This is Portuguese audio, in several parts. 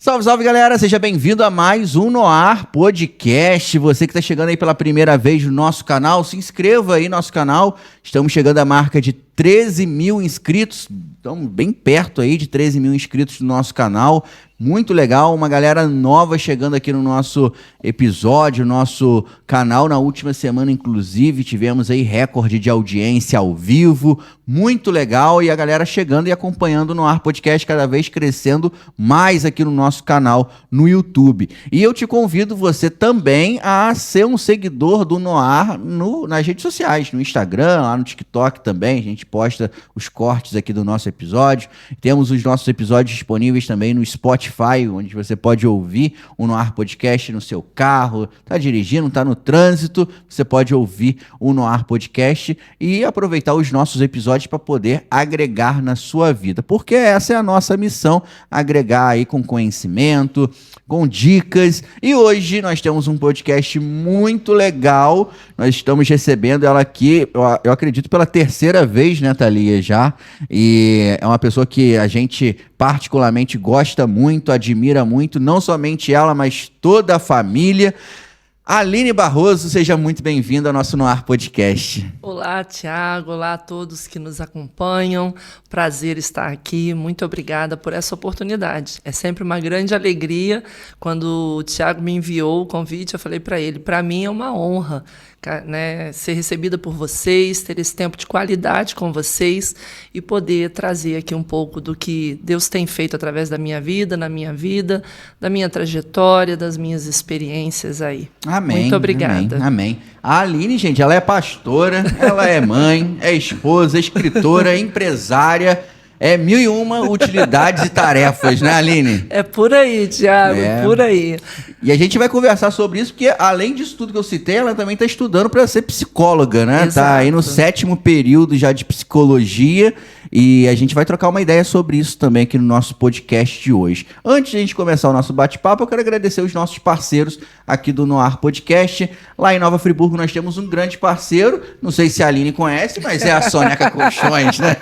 Salve, salve, galera! Seja bem-vindo a mais um Noar Podcast. Você que está chegando aí pela primeira vez no nosso canal, se inscreva aí no nosso canal. Estamos chegando à marca de 13 mil inscritos. Estamos bem perto aí de 13 mil inscritos no nosso canal. Muito legal, uma galera nova chegando aqui no nosso episódio, nosso canal. Na última semana, inclusive, tivemos aí recorde de audiência ao vivo. Muito legal, e a galera chegando e acompanhando o Noar Podcast, cada vez crescendo mais aqui no nosso canal no YouTube. E eu te convido você também a ser um seguidor do Noar nas redes sociais, no Instagram, lá no TikTok também. A gente posta os cortes aqui do nosso episódio. Temos os nossos episódios disponíveis também no Spotify, onde você pode ouvir o Noar Podcast no seu carro, tá dirigindo, tá no trânsito, você pode ouvir o Noar Podcast e aproveitar os nossos episódios para poder agregar na sua vida, porque essa é a nossa missão, agregar aí com conhecimento, com dicas. E hoje nós temos um podcast muito legal. Nós estamos recebendo ela aqui, eu acredito, pela terceira vez, né, Thalia, já. E é uma pessoa que a gente particularmente gosta muito, admira muito, não somente ela, mas toda a família. Aline Barroso, seja muito bem-vinda ao nosso Noar Podcast. Olá, Thiago. Olá a todos que nos acompanham. Prazer estar aqui. Muito obrigada por essa oportunidade. É sempre uma grande alegria. Quando o Thiago me enviou o convite, eu falei para ele, para mim é uma honra, né, ser recebida por vocês, ter esse tempo de qualidade com vocês e poder trazer aqui um pouco do que Deus tem feito através da minha vida, na minha vida, da minha trajetória, das minhas experiências aí. Amém. Muito obrigada. Amém, amém. A Aline, gente, ela é pastora, ela é mãe, é esposa, é escritora, é empresária, é 1001 utilidades e tarefas, né, Aline? É por aí, Thiago, por aí. E a gente vai conversar sobre isso, porque além disso tudo que eu citei, ela também está estudando para ser psicóloga, né? Exato. Tá aí no 7º período já de psicologia, e a gente vai trocar uma ideia sobre isso também aqui no nosso podcast de hoje. Antes de a gente começar o nosso bate-papo, eu quero agradecer os nossos parceiros aqui do Noar Podcast. Lá em Nova Friburgo nós temos um grande parceiro, não sei se a Aline conhece, mas é a Soneca Colchões, né?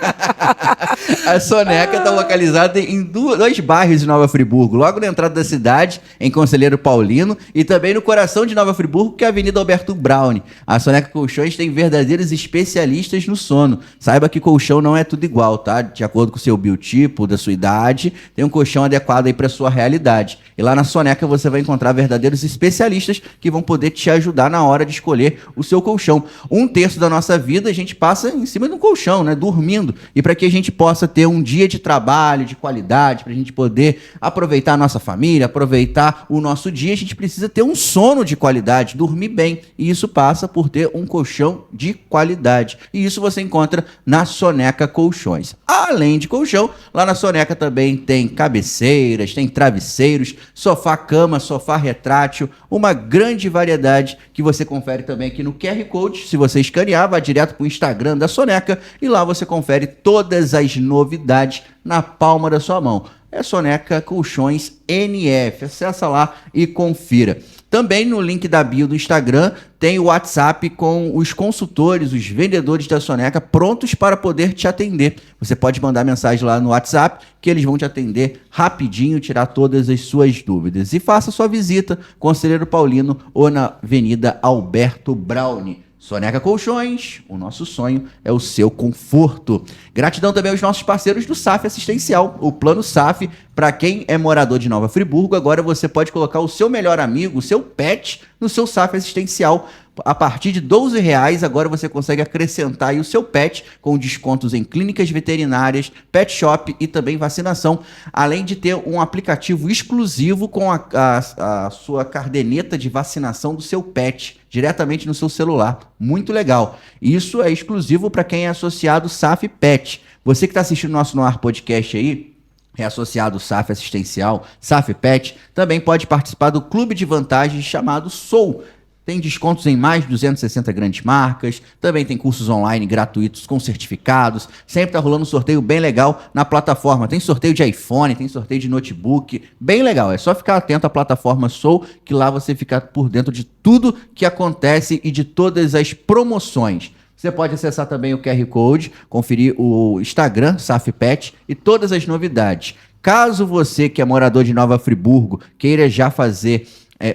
A Soneca está localizada em dois bairros de Nova Friburgo, logo na entrada da cidade, em Conselheiro Paulino, e também no coração de Nova Friburgo, que é a Avenida Alberto Braune. A Soneca Colchões tem verdadeiros especialistas no sono. Saiba que colchão não é tudo igual, tá? De acordo com o seu biotipo, da sua idade, tem um colchão adequado aí para sua realidade. E lá na Soneca você vai encontrar verdadeiros especialistas que vão poder te ajudar na hora de escolher o seu colchão. 1/3 da nossa vida a gente passa em cima de um colchão, né? Dormindo. E para que a gente possa ter um dia de trabalho, de qualidade, para a gente poder aproveitar a nossa família, aproveitar o nosso dia, a gente precisa ter um sono de qualidade, dormir bem. E isso passa por ter um colchão de qualidade. E isso você encontra na Soneca Colchões. Além de colchão, lá na Soneca também tem cabeceiras, tem travesseiros, sofá-cama, sofá retrátil, uma grande variedade que você confere também aqui no QR Code. Se você escanear, vai direto para o Instagram da Soneca e lá você confere todas as novidades na palma da sua mão. É Soneca Colchões NF. Acessa lá e confira. Também no link da bio do Instagram tem o WhatsApp com os consultores, os vendedores da Soneca prontos para poder te atender. Você pode mandar mensagem lá no WhatsApp que eles vão te atender rapidinho, tirar todas as suas dúvidas. E faça sua visita, Conselheiro Paulino ou na Avenida Alberto Braune. Soneca Colchões, o nosso sonho é o seu conforto. Gratidão também aos nossos parceiros do SAF Assistencial, o Plano SAF. Para quem é morador de Nova Friburgo, agora você pode colocar o seu melhor amigo, o seu pet, no seu SAF Assistencial. A partir de R$12, agora você consegue acrescentar aí o seu pet com descontos em clínicas veterinárias, pet shop e também vacinação, além de ter um aplicativo exclusivo com a sua caderneta de vacinação do seu pet, diretamente no seu celular. Muito legal. Isso é exclusivo para quem é associado SAF Pet. Você que está assistindo o nosso Noar Podcast aí, é associado SAF Assistencial, SAF Pet, também pode participar do clube de vantagens chamado Soul. Tem descontos em mais de 260 grandes marcas, também tem cursos online gratuitos com certificados, sempre tá rolando um sorteio bem legal na plataforma, tem sorteio de iPhone, tem sorteio de notebook, bem legal, é só ficar atento à plataforma Soul, que lá você fica por dentro de tudo que acontece e de todas as promoções. Você pode acessar também o QR Code, conferir o Instagram, SAF Pet, e todas as novidades. Caso você, que é morador de Nova Friburgo, queira já fazer,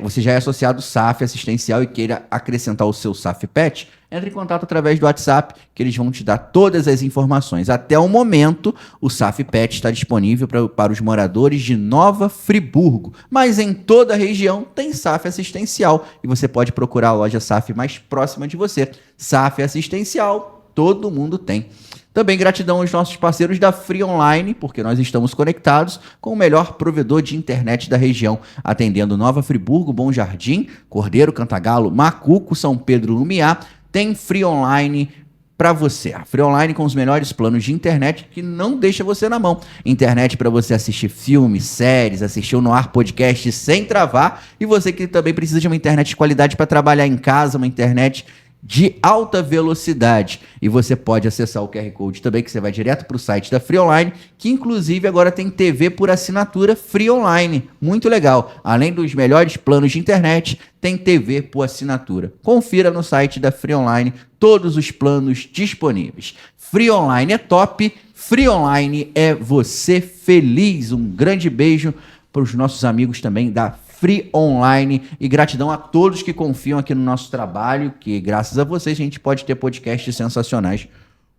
você já é associado SAF assistencial e queira acrescentar o seu SAF Pet, entre em contato através do WhatsApp, que eles vão te dar todas as informações. Até o momento, o SAF Pet está disponível para os moradores de Nova Friburgo, mas em toda a região tem SAF assistencial e você pode procurar a loja SAF mais próxima de você. SAF assistencial, todo mundo tem. Também gratidão aos nossos parceiros da Free Online, porque nós estamos conectados com o melhor provedor de internet da região, atendendo Nova Friburgo, Bom Jardim, Cordeiro, Cantagalo, Macuco, São Pedro, Lumiar. Tem Free Online para você. A Free Online com os melhores planos de internet que não deixa você na mão. Internet para você assistir filmes, séries, assistir o No Ar Podcast sem travar. E você que também precisa de uma internet de qualidade para trabalhar em casa, uma internet de alta velocidade. E você pode acessar o QR Code também, que você vai direto para o site da Free Online, que inclusive agora tem TV por assinatura Free Online. Muito legal. Além dos melhores planos de internet, tem TV por assinatura. Confira no site da Free Online todos os planos disponíveis. Free Online é top, Free Online é você feliz. Um grande beijo para os nossos amigos também da Free Online e gratidão a todos que confiam aqui no nosso trabalho, que graças a vocês a gente pode ter podcasts sensacionais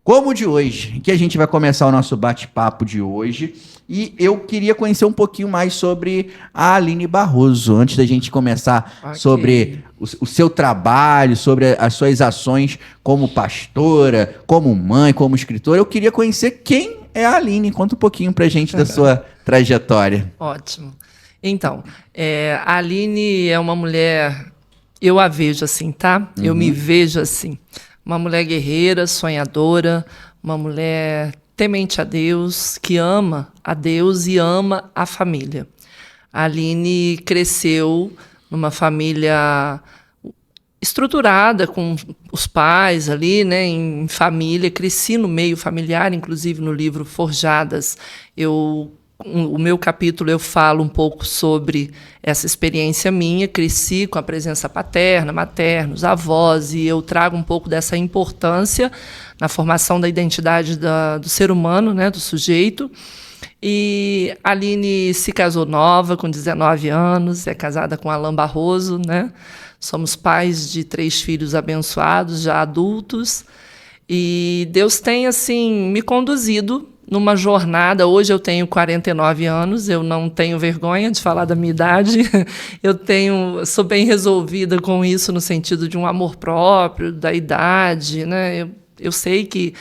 como o de hoje, que a gente vai começar o nosso bate-papo de hoje. E eu queria conhecer um pouquinho mais sobre a Aline Barroso, antes da gente começar sobre o seu trabalho, sobre as suas ações como pastora, como mãe, como escritora. Eu queria conhecer quem é a Aline. Conta um pouquinho pra gente da sua trajetória. Ótimo. Então, a Aline é uma mulher, eu a vejo assim, tá? Eu me vejo assim. Uma mulher guerreira, sonhadora, uma mulher temente a Deus, que ama a Deus e ama a família. A Aline cresceu numa família estruturada, com os pais ali, né, em família. Cresci no meio familiar, inclusive no livro Forjadas, o meu capítulo eu falo um pouco sobre essa experiência minha. Cresci com a presença paterna, materna, os avós, e eu trago um pouco dessa importância na formação da identidade do ser humano, né, do sujeito. E a Aline se casou nova, com 19 anos, é casada com Alain Barroso, né? Somos pais de 3 filhos abençoados, já adultos, e Deus tem assim me conduzido numa jornada. Hoje eu tenho 49 anos, eu não tenho vergonha de falar da minha idade. Sou bem resolvida com isso no sentido de um amor próprio, da idade, né? Eu sei que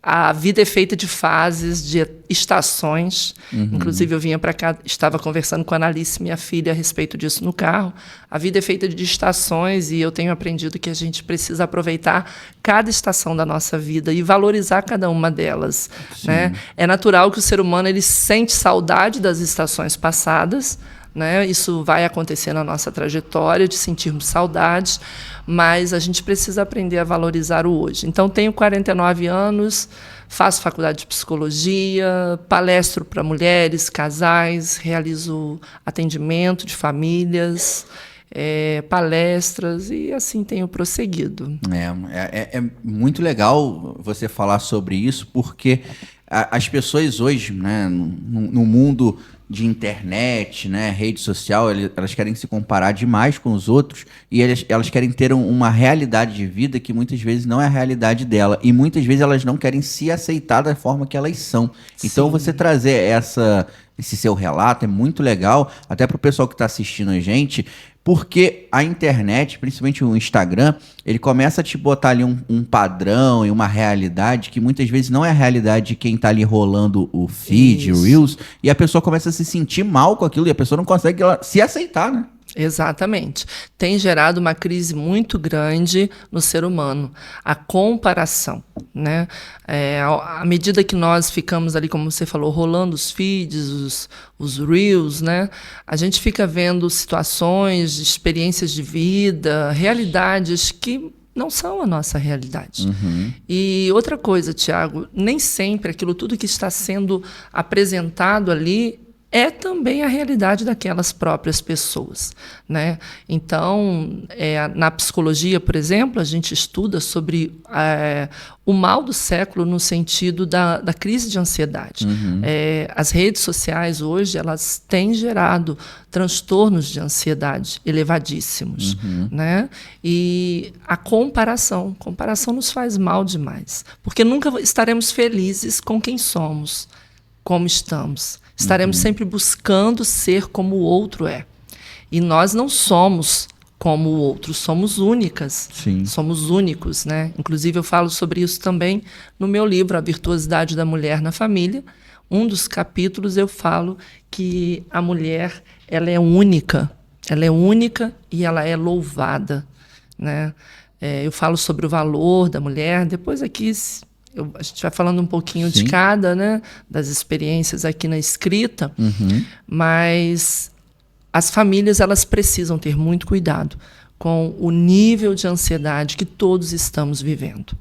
a vida é feita de fases, de estações. Inclusive, eu vinha para cá, estava conversando com a Analice, minha filha, a respeito disso no carro. A vida é feita de estações e eu tenho aprendido que a gente precisa aproveitar cada estação da nossa vida e valorizar cada uma delas, né? É natural que o ser humano ele sente saudade das estações passadas, né? Isso vai acontecer na nossa trajetória de sentirmos saudades, mas a gente precisa aprender a valorizar o hoje. Então, tenho 49 anos, faço faculdade de psicologia, palestro para mulheres, casais, realizo atendimento de famílias, palestras, e assim tenho prosseguido. É muito legal você falar sobre isso, porque as pessoas hoje, né, no mundo de internet, né, rede social, elas querem se comparar demais com os outros e elas querem ter uma realidade de vida que muitas vezes não é a realidade dela, e muitas vezes elas não querem se aceitar da forma que elas são. Então, sim, você trazer esse seu relato é muito legal, até para o pessoal que está assistindo a gente, porque a internet, principalmente o Instagram, ele começa a te botar ali um padrão e uma realidade que muitas vezes não é a realidade de quem está ali rolando o feed, o Reels, e a pessoa começa a se sentir mal com aquilo e a pessoa não consegue se aceitar, né? Exatamente. Tem gerado uma crise muito grande no ser humano, a comparação, né? À medida que nós ficamos ali, como você falou, rolando os feeds, os reels, né? A gente fica vendo situações, experiências de vida, realidades que não são a nossa realidade. E outra coisa, Tiago, nem sempre aquilo tudo que está sendo apresentado ali é também a realidade daquelas próprias pessoas, né? Então, na psicologia, por exemplo, a gente estuda sobre o mal do século no sentido da crise de ansiedade. As redes sociais hoje, elas têm gerado transtornos de ansiedade elevadíssimos, né? E a comparação nos faz mal demais, porque nunca estaremos felizes com quem somos, como estamos. Estaremos sempre buscando ser como o outro é. E nós não somos como o outro, somos únicas. Sim. Somos únicos, né? Inclusive, eu falo sobre isso também no meu livro, A Virtuosidade da Mulher na Família. Um dos capítulos eu falo que a mulher, ela é única e ela é louvada, né? Eu falo sobre o valor da mulher, depois aqui a gente vai falando um pouquinho de cada, né, das experiências aqui na escrita, mas as famílias, elas precisam ter muito cuidado com o nível de ansiedade que todos estamos vivendo.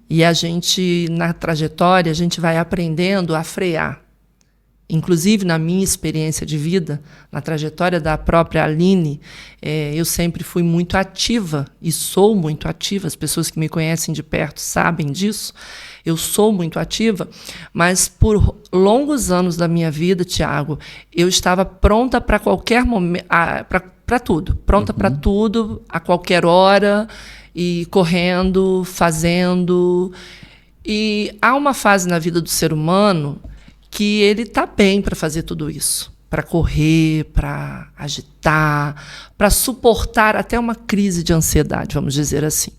E a gente, na trajetória, a gente vai aprendendo a frear. Inclusive, na minha experiência de vida, na trajetória da própria Aline, eu sempre fui muito ativa, e sou muito ativa, as pessoas que me conhecem de perto sabem disso, eu sou muito ativa, mas por longos anos da minha vida, Tiago, eu estava pronta para qualquer momento, para tudo, pronta para tudo, a qualquer hora, e correndo, fazendo. E há uma fase na vida do ser humano que ele está bem para fazer tudo isso, para correr, para agitar, para suportar até uma crise de ansiedade, vamos dizer assim.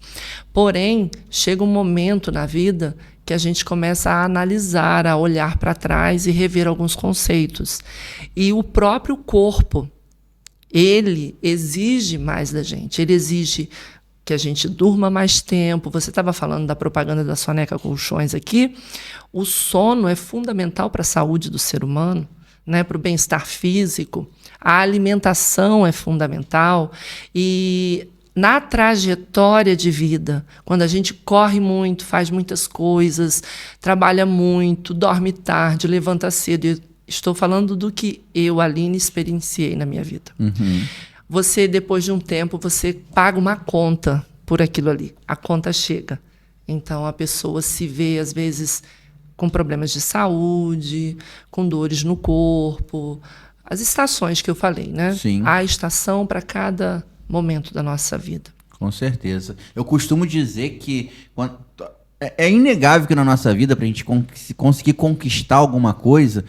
Porém, chega um momento na vida que a gente começa a analisar, a olhar para trás e rever alguns conceitos. E o próprio corpo, ele exige mais da gente, ele exige que a gente durma mais tempo. Você estava falando da propaganda da Soneca Colchões aqui. O sono é fundamental para a saúde do ser humano, né, para o bem-estar físico. A alimentação é fundamental. E na trajetória de vida, quando a gente corre muito, faz muitas coisas, trabalha muito, dorme tarde, levanta cedo. Estou falando do que eu, Aline, experienciei na minha vida. Você, depois de um tempo, você paga uma conta por aquilo ali. A conta chega. Então, a pessoa se vê, às vezes, com problemas de saúde, com dores no corpo. As estações que eu falei, né? Sim. Há estação para cada momento da nossa vida. Com certeza. Eu costumo dizer que é inegável que na nossa vida, para a gente conseguir conquistar alguma coisa,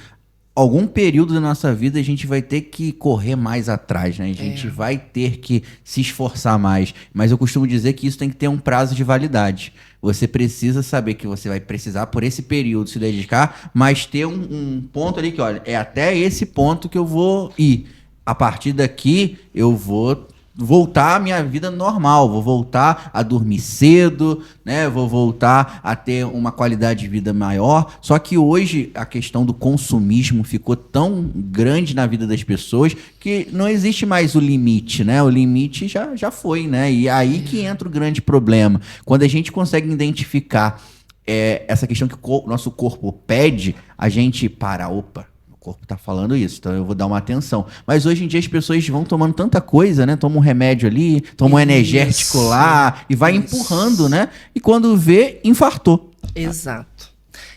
algum período da nossa vida a gente vai ter que correr mais atrás, né? A gente vai ter que se esforçar mais. Mas eu costumo dizer que isso tem que ter um prazo de validade. Você precisa saber que você vai precisar, por esse período, se dedicar, mas ter um ponto ali que, olha, é até esse ponto que eu vou ir. A partir daqui, eu vou voltar à minha vida normal, vou voltar a dormir cedo, né? Vou voltar a ter uma qualidade de vida maior. Só que hoje a questão do consumismo ficou tão grande na vida das pessoas que não existe mais o limite, né? O limite já foi, né? E aí que entra o grande problema. Quando a gente consegue identificar essa questão que o nosso corpo pede, a gente para, opa, o corpo tá falando isso, então eu vou dar uma atenção. Mas hoje em dia as pessoas vão tomando tanta coisa, né? Toma um remédio ali, toma um energético lá e vai empurrando, né? E quando vê, infartou. Exato.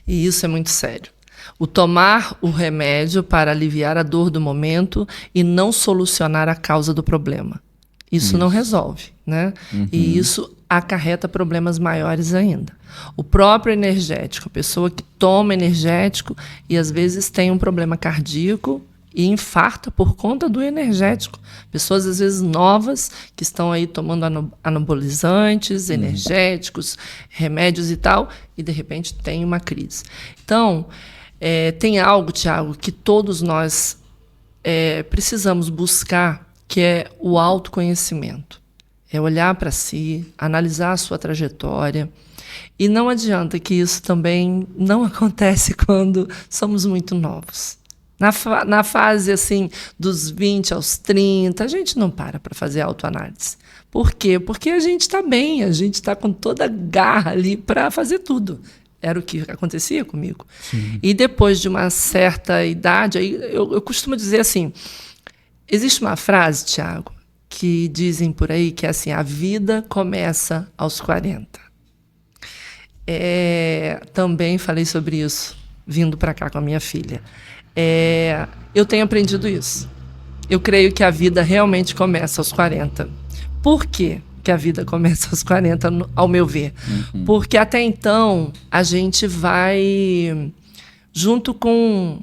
E isso é muito sério. O tomar o remédio para aliviar a dor do momento e não solucionar a causa do problema. Isso não resolve, né? E isso acarreta problemas maiores ainda. O próprio energético, a pessoa que toma energético e às vezes tem um problema cardíaco e infarta por conta do energético. Pessoas às vezes novas que estão aí tomando anabolizantes, energéticos, remédios e tal, e de repente tem uma crise. Então, tem algo, Tiago, que todos nós precisamos buscar, que é o autoconhecimento. É olhar para si, analisar a sua trajetória. E não adianta que isso também não acontece quando somos muito novos. Na fase assim, dos 20 aos 30, a gente não para fazer autoanálise. Por quê? Porque a gente está bem, a gente está com toda a garra ali para fazer tudo. Era o que acontecia comigo. Sim. E depois de uma certa idade, aí eu costumo dizer assim, existe uma frase, Tiago, que dizem por aí que é assim, a vida começa aos 40. Também falei sobre isso, vindo para cá com a minha filha. Eu tenho aprendido isso. Eu creio que a vida realmente começa aos 40. Por quê que a vida começa aos 40, ao meu ver? Uhum. Porque até então a gente vai junto com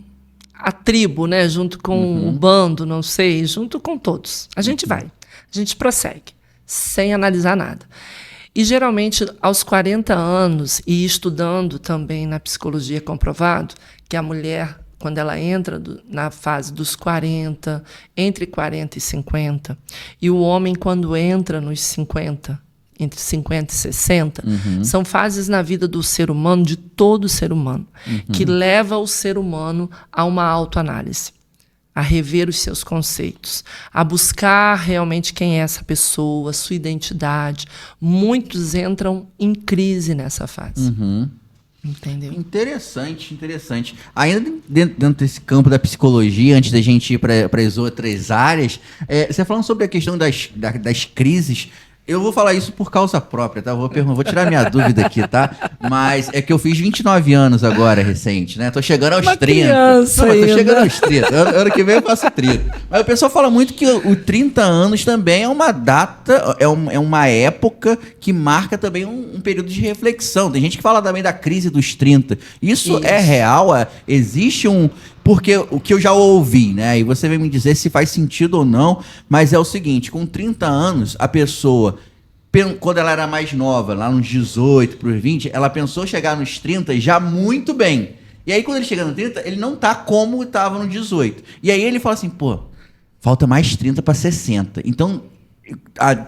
a tribo, né? Junto com o bando, não sei, junto com todos. A gente vai, a gente prossegue, sem analisar nada. E geralmente aos 40 anos, e estudando também na psicologia comprovado, que a mulher, quando ela entra na fase dos 40, entre 40 e 50, e o homem quando entra nos 50, entre 50 e 60, são fases na vida do ser humano, de todo ser humano, que leva o ser humano a uma autoanálise, a rever os seus conceitos, a buscar realmente quem é essa pessoa, sua identidade. Muitos entram em crise nessa fase. Entendeu? Interessante. Ainda dentro desse campo da psicologia, antes da gente ir para as outras áreas, você falando sobre a questão das crises, eu vou falar isso por causa própria, tá? Vou tirar minha dúvida aqui, tá? Mas é que eu fiz 29 anos agora, recente, né? Tô chegando aos 30. Não, tô chegando aos 30. Ano que vem eu faço 30. Mas o pessoal fala muito que o 30 anos também é uma data, é uma época que marca também um período de reflexão. Tem gente que fala também da crise dos 30. Isso. É real? Existe um... Porque o que eu já ouvi, né? E você vai me dizer se faz sentido ou não, mas é o seguinte, com 30 anos, a pessoa, quando ela era mais nova, lá nos 18 para os 20, ela pensou chegar nos 30 já muito bem. E aí, quando ele chega nos 30, ele não tá como estava nos 18. E aí ele fala assim, pô, falta mais 30 para 60. Então,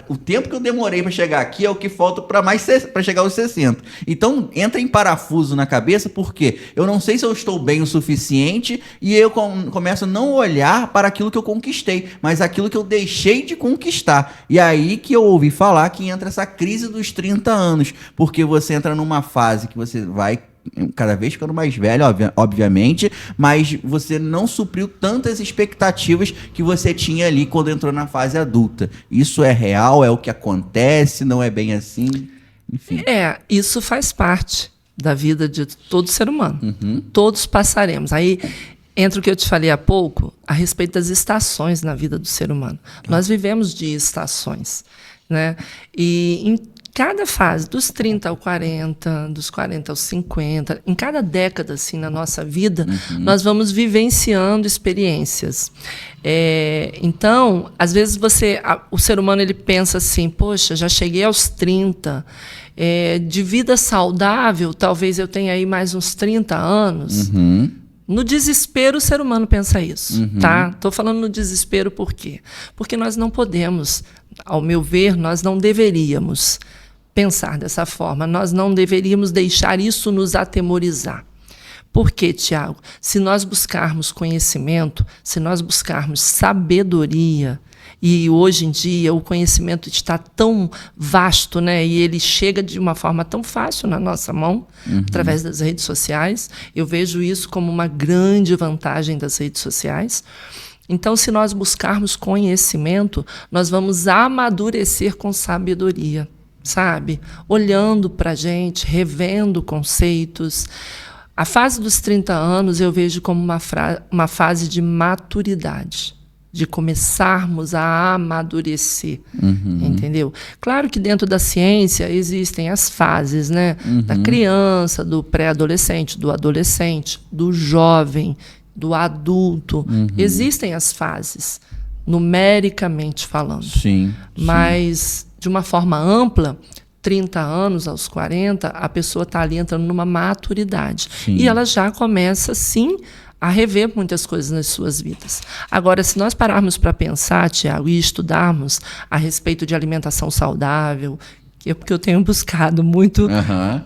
o tempo que eu demorei para chegar aqui é o que falta para chegar aos 60. Então entra em parafuso na cabeça, porque eu não sei se eu estou bem o suficiente e eu começo a não olhar para aquilo que eu conquistei, mas aquilo que eu deixei de conquistar. E aí que eu ouvi falar que entra essa crise dos 30 anos, porque você entra numa fase que você vai cada vez ficando mais velho, obviamente, mas você não supriu tantas expectativas que você tinha ali quando entrou na fase adulta. Isso é real? É o que acontece? Não é bem assim? Enfim. Isso faz parte da vida de todo ser humano. Todos passaremos. Aí entra o que eu te falei há pouco a respeito das estações na vida do ser humano. Nós vivemos de estações, né? E em cada fase, dos 30 ao 40, dos 40 aos 50, em cada década assim, na nossa vida, nós vamos vivenciando experiências. Então, às vezes o ser humano ele pensa assim, poxa, já cheguei aos 30, de vida saudável, talvez eu tenha aí mais uns 30 anos. No desespero, o ser humano pensa isso, tá? Estou falando no desespero por quê? Porque nós não podemos, ao meu ver, nós não deveríamos pensar dessa forma. Nós não deveríamos deixar isso nos atemorizar. Por quê, Tiago? Se nós buscarmos conhecimento, se nós buscarmos sabedoria, e hoje em dia o conhecimento está tão vasto, né? E ele chega de uma forma tão fácil na nossa mão, através das redes sociais. Eu vejo isso como uma grande vantagem das redes sociais. Então, se nós buscarmos conhecimento, nós vamos amadurecer com sabedoria, sabe? Olhando para a gente, revendo conceitos. A fase dos 30 anos eu vejo como uma fase de maturidade, de começarmos a amadurecer, entendeu? Claro que dentro da ciência existem as fases, né? Da criança, do pré-adolescente, do adolescente, do jovem, do adulto. Existem as fases, numericamente falando. Sim. Mas, de uma forma ampla, 30 anos aos 40, a pessoa está ali entrando numa maturidade. Sim. E ela já começa, sim, a rever muitas coisas nas suas vidas. Agora, se nós pararmos para pensar, Tiago, e estudarmos a respeito de alimentação saudável, porque eu tenho buscado muito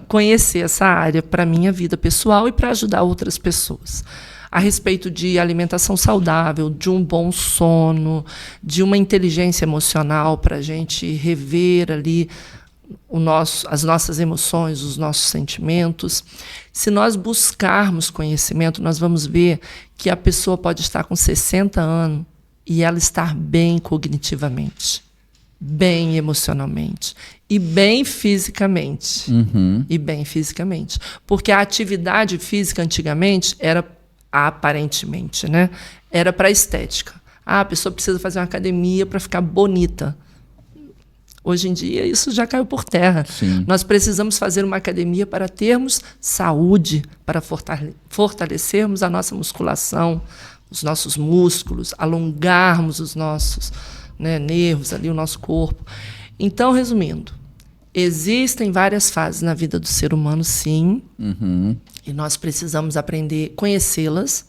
conhecer essa área para a minha vida pessoal e para ajudar outras pessoas. A respeito de alimentação saudável, de um bom sono, de uma inteligência emocional para a gente rever ali as nossas emoções, os nossos sentimentos. Se nós buscarmos conhecimento, nós vamos ver que a pessoa pode estar com 60 anos e ela estar bem cognitivamente, bem emocionalmente e bem fisicamente. E bem fisicamente. Porque a atividade física antigamente era, aparentemente, né, era para estética. A pessoa precisa fazer uma academia para ficar bonita. Hoje em dia, isso já caiu por terra. Sim. Nós precisamos fazer uma academia para termos saúde, para fortalecermos a nossa musculação, os nossos músculos, alongarmos os nossos, né, nervos, ali, o nosso corpo. Então, resumindo, existem várias fases na vida do ser humano, sim, e nós precisamos aprender, conhecê-las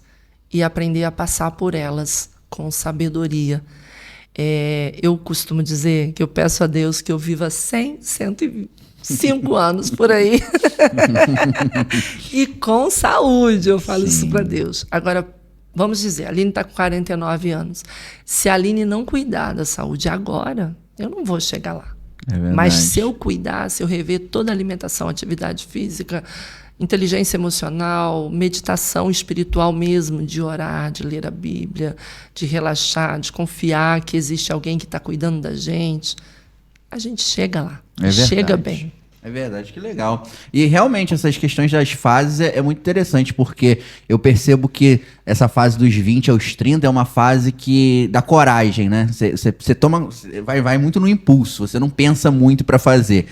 e aprender a passar por elas com sabedoria. Eu costumo dizer que eu peço a Deus que eu viva 100, 105 anos por aí. E com saúde, eu falo isso para Deus. Agora, vamos dizer, a Aline está com 49 anos. Se a Aline não cuidar da saúde agora, eu não vou chegar lá. Mas se eu cuidar, se eu rever toda a alimentação, atividade física, inteligência emocional, meditação espiritual mesmo, de orar, de ler a Bíblia, de relaxar, de confiar que existe alguém que está cuidando da gente, a gente chega lá, chega bem. É verdade, que legal. E realmente essas questões das fases é muito interessante, porque eu percebo que essa fase dos 20 aos 30 é uma fase que dá coragem, né? Você toma, vai muito no impulso, você não pensa muito para fazer.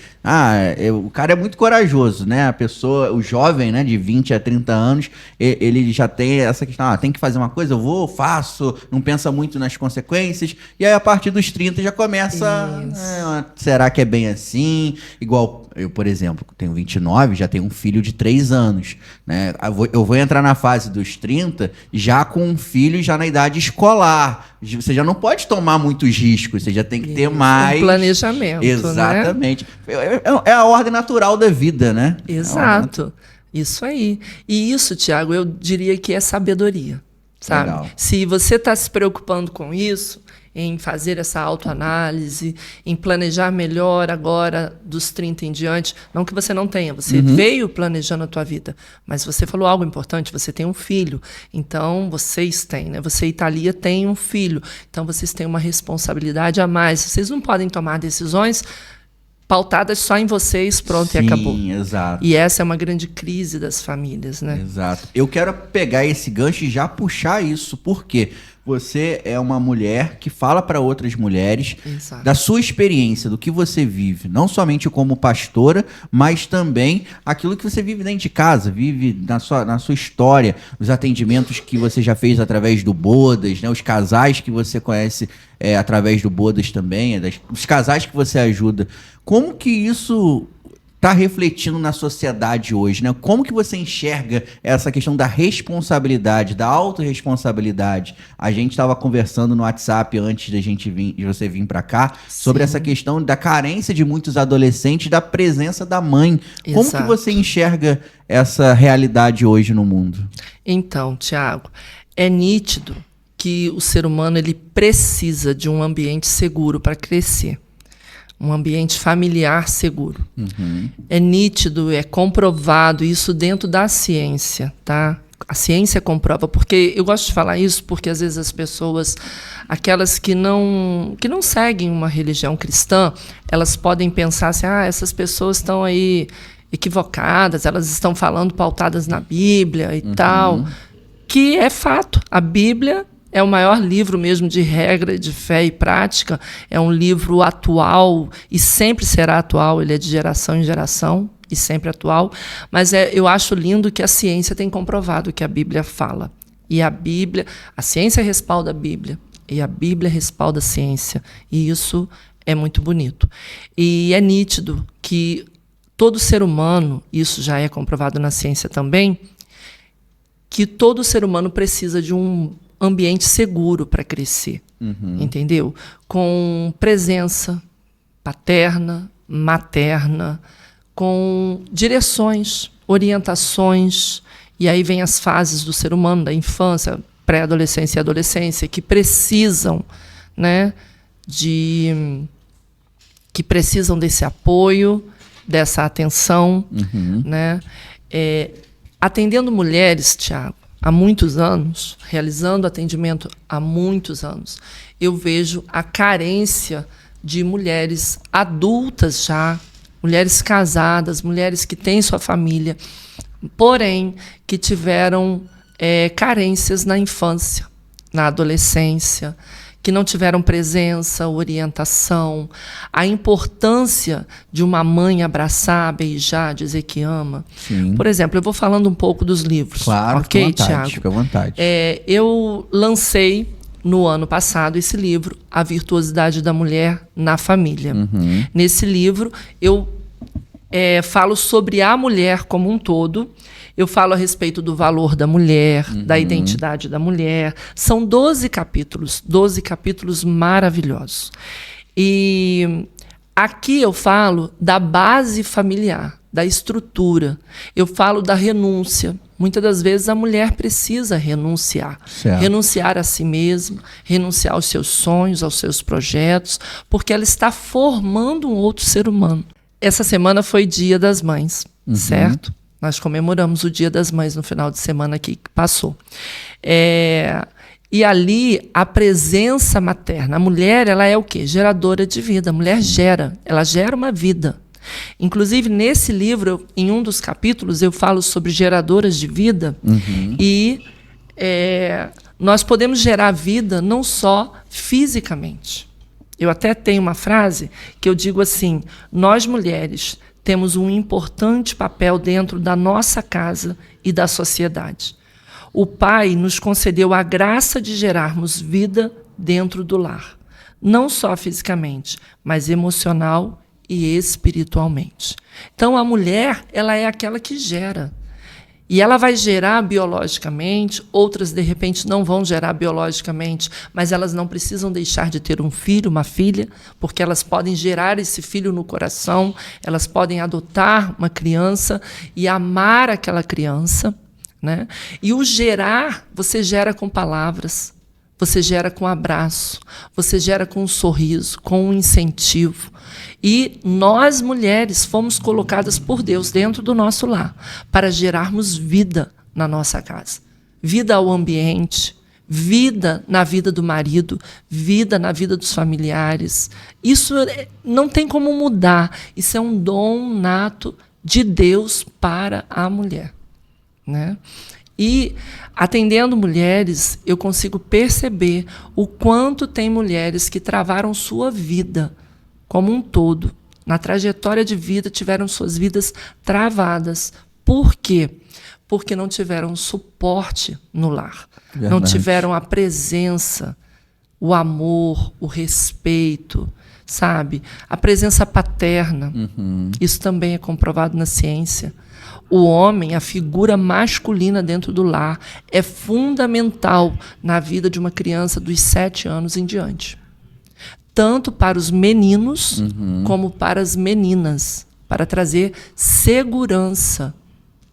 O cara é muito corajoso, né? A pessoa, o jovem, né, de 20 a 30 anos, ele já tem essa questão, tem que fazer uma coisa, eu vou, faço, não pensa muito nas consequências, e aí a partir dos 30 já começa, será que é bem assim? Igual eu, por exemplo, tenho 29, já tenho um filho de 3 anos, né? Eu vou entrar na fase dos 30 já com um filho já na idade escolar. Você já não pode tomar muitos riscos, você já tem que ter mais... Um planejamento, exatamente. Né? É a ordem natural da vida, né? Exato. Isso aí. E isso, Tiago, eu diria que é sabedoria, sabe? Legal. Se você está se preocupando com isso, em fazer essa autoanálise, em planejar melhor agora dos 30 em diante. Não que você não tenha, você veio planejando a tua vida, mas você falou algo importante, você tem um filho, então vocês têm, né? Você e Thalia têm um filho, então vocês têm uma responsabilidade a mais. Vocês não podem tomar decisões pautadas só em vocês, pronto, e acabou. Sim, exato. E essa é uma grande crise das famílias, né? Exato. Eu quero pegar esse gancho e já puxar isso, porque você é uma mulher que fala para outras mulheres da sua experiência, do que você vive, não somente como pastora, mas também aquilo que você vive dentro de casa, vive na sua história, os atendimentos que você já fez através do Bodas, né, os casais que você conhece através do Bodas também, os casais que você ajuda. Como que isso está refletindo na sociedade hoje, né? Como que você enxerga essa questão da responsabilidade, da autorresponsabilidade? A gente estava conversando no WhatsApp antes de você vir para cá, sobre essa questão da carência de muitos adolescentes, da presença da mãe. Como que você enxerga essa realidade hoje no mundo? Então, Tiago, é nítido que o ser humano ele precisa de um ambiente seguro para crescer. Um ambiente familiar seguro. É nítido, é comprovado isso dentro da ciência, tá? A ciência comprova, porque eu gosto de falar isso porque às vezes as pessoas, aquelas que não seguem uma religião cristã, elas podem pensar assim, essas pessoas estão aí equivocadas, elas estão falando pautadas na Bíblia e tal, que é fato. A Bíblia é o maior livro mesmo de regra, de fé e prática. É um livro atual e sempre será atual. Ele é de geração em geração e sempre atual. Mas eu acho lindo que a ciência tem comprovado o que a Bíblia fala. E a ciência respalda a Bíblia. E a Bíblia respalda a ciência. E isso é muito bonito. E é nítido que todo ser humano, isso já é comprovado na ciência também, que todo ser humano precisa de um ambiente seguro para crescer, entendeu? Com presença paterna, materna, com direções, orientações, e aí vem as fases do ser humano, da infância, pré-adolescência e adolescência, que precisam, né, que precisam desse apoio, dessa atenção, né? Atendendo mulheres, Tiago, há muitos anos, realizando atendimento há muitos anos, eu vejo a carência de mulheres adultas já, mulheres casadas, mulheres que têm sua família, porém que tiveram carências na infância, na adolescência, que não tiveram presença, orientação, a importância de uma mãe abraçar, beijar, dizer que ama. Sim. Por exemplo, eu vou falando um pouco dos livros. Claro, ok, Tiago? fica à vontade. Eu lancei no ano passado esse livro, A Virtuosidade da Mulher na Família. Nesse livro, eu falo sobre a mulher como um todo. Eu falo a respeito do valor da mulher, da identidade da mulher. São 12 capítulos maravilhosos. E aqui eu falo da base familiar, da estrutura. Eu falo da renúncia. Muitas das vezes a mulher precisa renunciar. Certo. Renunciar a si mesma, renunciar aos seus sonhos, aos seus projetos, porque ela está formando um outro ser humano. Essa semana foi Dia das Mães, certo? Nós comemoramos o Dia das Mães no final de semana aqui que passou. E ali, a presença materna. A mulher, ela é o quê? Geradora de vida. A mulher ela gera uma vida. Inclusive, nesse livro, em um dos capítulos, eu falo sobre geradoras de vida. E nós podemos gerar vida não só fisicamente. Eu até tenho uma frase que eu digo assim: nós mulheres temos um importante papel dentro da nossa casa e da sociedade. O Pai nos concedeu a graça de gerarmos vida dentro do lar, não só fisicamente, mas emocional e espiritualmente. Então, a mulher, ela é aquela que gera. E ela vai gerar biologicamente, outras, de repente, não vão gerar biologicamente, mas elas não precisam deixar de ter um filho, uma filha, porque elas podem gerar esse filho no coração, elas podem adotar uma criança e amar aquela criança, né? E o gerar, você gera com palavras, você gera com abraço, você gera com um sorriso, com um incentivo. E nós, mulheres, fomos colocadas por Deus dentro do nosso lar para gerarmos vida na nossa casa. Vida ao ambiente, vida na vida do marido, vida na vida dos familiares. Isso não tem como mudar. Isso é um dom nato de Deus para a mulher, né? E, atendendo mulheres, eu consigo perceber o quanto tem mulheres que travaram sua vida como um todo. Na trajetória de vida, tiveram suas vidas travadas. Por quê? Porque não tiveram suporte no lar. Verdade. Não tiveram a presença, o amor, o respeito, sabe? A presença paterna. Isso também é comprovado na ciência. O homem, a figura masculina dentro do lar, é fundamental na vida de uma criança dos 7 anos em diante. Tanto para os meninos como para as meninas, para trazer segurança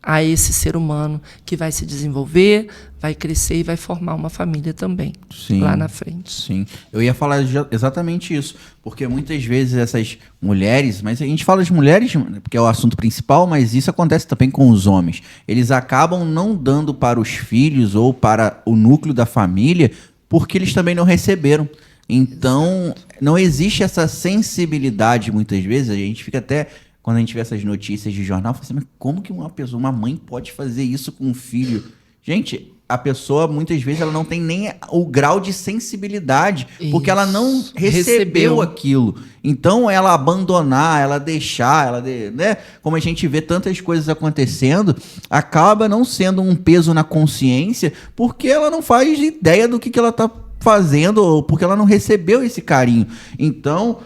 a esse ser humano que vai se desenvolver, vai crescer e vai formar uma família também, sim, lá na frente. Sim, eu ia falar exatamente isso, porque muitas vezes essas mulheres, mas a gente fala de mulheres porque é o assunto principal, mas isso acontece também com os homens. Eles acabam não dando para os filhos ou para o núcleo da família porque eles também não receberam. Então, não existe essa sensibilidade muitas vezes. A gente fica até, quando a gente vê essas notícias de jornal, fala assim, mas como que uma mãe pode fazer isso com um filho? Gente, a pessoa, muitas vezes, ela não tem nem o grau de sensibilidade, porque ela não recebeu aquilo. Então, ela abandonar, ela deixar, né? Como a gente vê tantas coisas acontecendo, acaba não sendo um peso na consciência, porque ela não faz ideia do que ela está fazendo, ou porque ela não recebeu esse carinho. Então,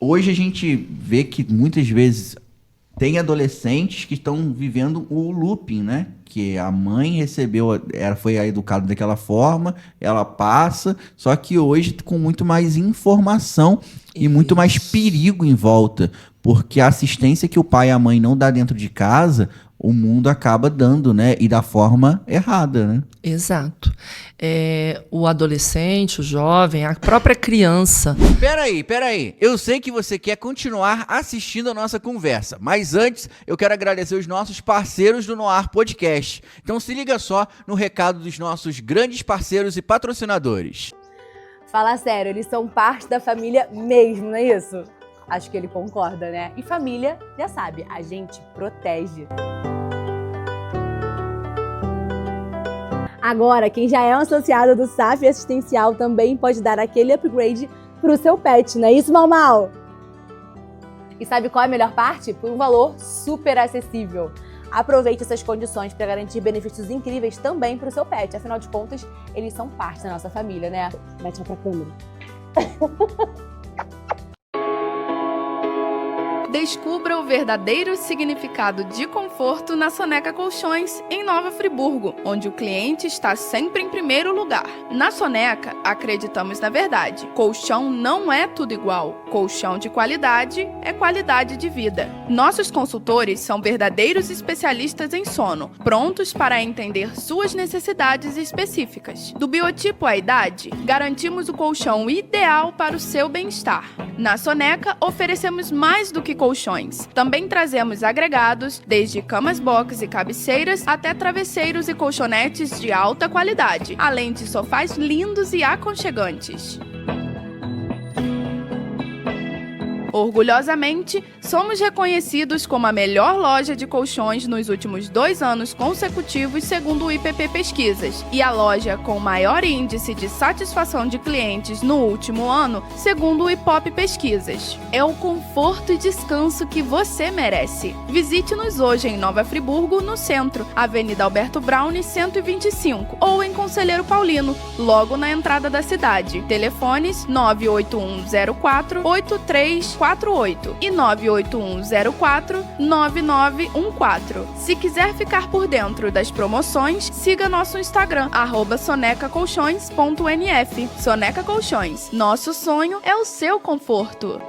hoje a gente vê que muitas vezes tem adolescentes que estão vivendo o looping, né? Que a mãe recebeu, ela foi educada daquela forma, ela passa, só que hoje com muito mais informação e muito mais perigo em volta, porque a assistência que o pai e a mãe não dá dentro de casa, o mundo acaba dando, né? E da forma errada, né? Exato. O adolescente, o jovem, a própria criança. Peraí. Eu sei que você quer continuar assistindo a nossa conversa, mas antes eu quero agradecer os nossos parceiros do Noar Podcast. Então se liga só no recado dos nossos grandes parceiros e patrocinadores. Fala sério, eles são parte da família mesmo, não é isso? Acho que ele concorda, né? E família, já sabe, a gente protege. Agora, quem já é um associado do SAF Assistencial também pode dar aquele upgrade pro seu pet, não é isso, Mal? E sabe qual é a melhor parte? Por um valor super acessível. Aproveite essas condições para garantir benefícios incríveis também para o seu pet. Afinal de contas, eles são parte da nossa família, né? Mete pra câmera. Descubra o verdadeiro significado de conforto na Soneca Colchões, em Nova Friburgo, onde o cliente está sempre em primeiro lugar. Na Soneca, acreditamos na verdade. Colchão não é tudo igual. Colchão de qualidade é qualidade de vida. Nossos consultores são verdadeiros especialistas em sono, prontos para entender suas necessidades específicas. Do biotipo à idade, garantimos o colchão ideal para o seu bem-estar. Na Soneca, oferecemos mais do que colchões. Também trazemos agregados, desde camas box e cabeceiras até travesseiros e colchonetes de alta qualidade, além de sofás lindos e aconchegantes. Orgulhosamente, somos reconhecidos como a melhor loja de colchões nos últimos 2 anos consecutivos, segundo o IPP Pesquisas, e a loja com maior índice de satisfação de clientes no último ano, segundo o IPOP Pesquisas. É o conforto e descanso que você merece. Visite-nos hoje em Nova Friburgo, no centro, Avenida Alberto Braune, 125, ou em Conselheiro Paulino, logo na entrada da cidade. Telefones 98104-8348 e 98104-9914. Se quiser ficar por dentro das promoções, siga nosso Instagram, @sonecacolchões.nf. Soneca Colchões, nosso sonho é o seu conforto.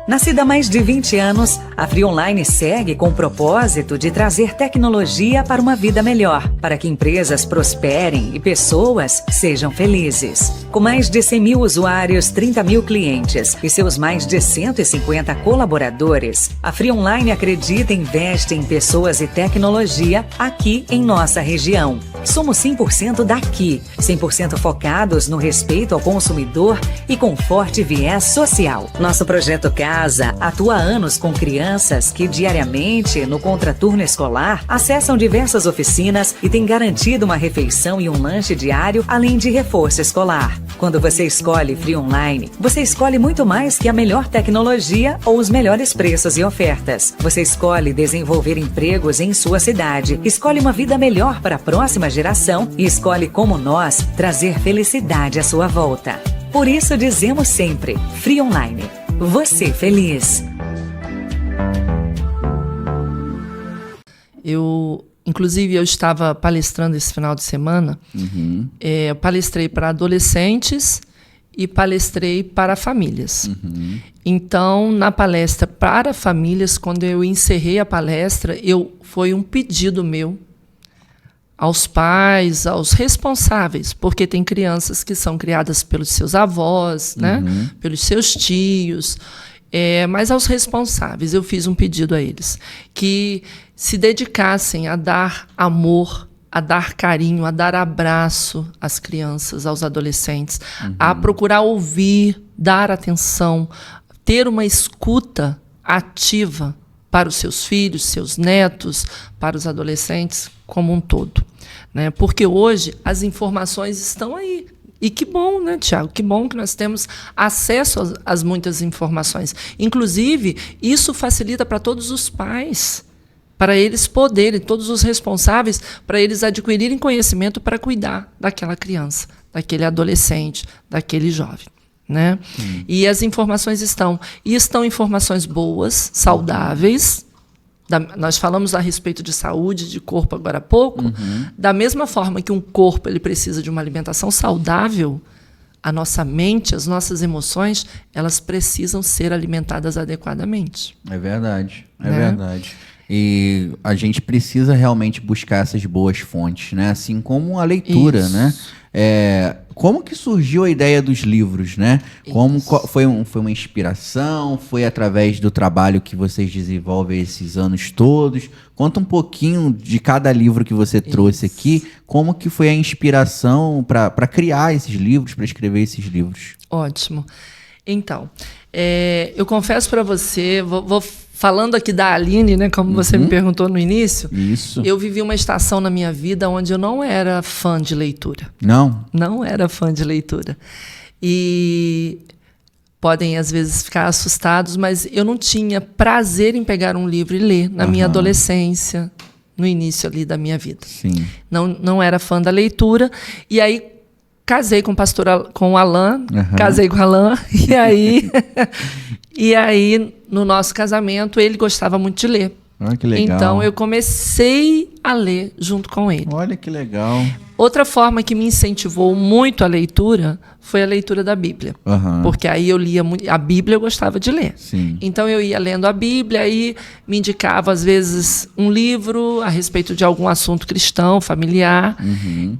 Nascida há mais de 20 anos, a Free Online segue com o propósito de trazer tecnologia para uma vida melhor, para que empresas prosperem e pessoas sejam felizes. Com mais de 100 mil usuários, 30 mil clientes e seus mais de 150 colaboradores, a Free Online acredita e investe em pessoas e tecnologia aqui em nossa região. Somos 100% daqui, 100% focados no respeito ao consumidor e com forte viés social. Nosso projeto Casa atua há anos com crianças que diariamente, no contraturno escolar, acessam diversas oficinas e tem garantido uma refeição e um lanche diário, além de reforço escolar. Quando você escolhe Free Online, você escolhe muito mais que a melhor tecnologia ou os melhores preços e ofertas. Você escolhe desenvolver empregos em sua cidade, escolhe uma vida melhor para a próxima geração e escolhe, como nós, trazer felicidade à sua volta. Por isso dizemos sempre, Free Online. Você feliz. Inclusive, eu estava palestrando esse final de semana. Eu palestrei para adolescentes e palestrei para famílias. Então, na palestra para famílias, quando eu encerrei a palestra, foi um pedido meu aos pais, aos responsáveis, porque tem crianças que são criadas pelos seus avós, né? Pelos seus tios, mas aos responsáveis eu fiz um pedido a eles, que se dedicassem a dar amor, a dar carinho, a dar abraço às crianças, aos adolescentes, a procurar ouvir, dar atenção, ter uma escuta ativa para os seus filhos, seus netos, para os adolescentes como um todo, né? Porque hoje as informações estão aí. E que bom, né, Tiago? Que bom que nós temos acesso às muitas informações. Inclusive, isso facilita para todos os pais, para eles poderem, todos os responsáveis, para eles adquirirem conhecimento para cuidar daquela criança, daquele adolescente, daquele jovem, né? E as informações estão informações boas, saudáveis. Nós falamos a respeito de saúde, de corpo agora há pouco. Da mesma forma que um corpo ele precisa de uma alimentação saudável, a nossa mente, as nossas emoções, elas precisam ser alimentadas adequadamente. É verdade, é Né? verdade. E a gente precisa realmente buscar essas boas fontes, né? Assim como a leitura, Isso. né? Como que surgiu a ideia dos livros, né? Foi uma inspiração? Foi através do trabalho que vocês desenvolvem esses anos todos? Conta um pouquinho de cada livro que você trouxe aqui. Como que foi a inspiração para criar esses livros, para escrever esses livros? Ótimo. Então, eu confesso para você, vou falando aqui da Aline, né, como você me perguntou no início, Isso. eu vivi uma estação na minha vida onde eu não era fã de leitura. Não? Não era fã de leitura. E podem, às vezes, ficar assustados, mas eu não tinha prazer em pegar um livro e ler na minha adolescência, no início ali da minha vida. Sim. Não era fã da leitura. E aí, casei com o Alain, casei com o Alain, e aí, no nosso casamento, ele gostava muito de ler. Olha que legal. Então, eu comecei a ler junto com ele. Olha que legal. Outra forma que me incentivou muito a leitura foi a leitura da Bíblia. Porque aí eu lia muito. A Bíblia eu gostava de ler. Sim. Então eu ia lendo a Bíblia, aí me indicava, às vezes, um livro a respeito de algum assunto cristão, familiar.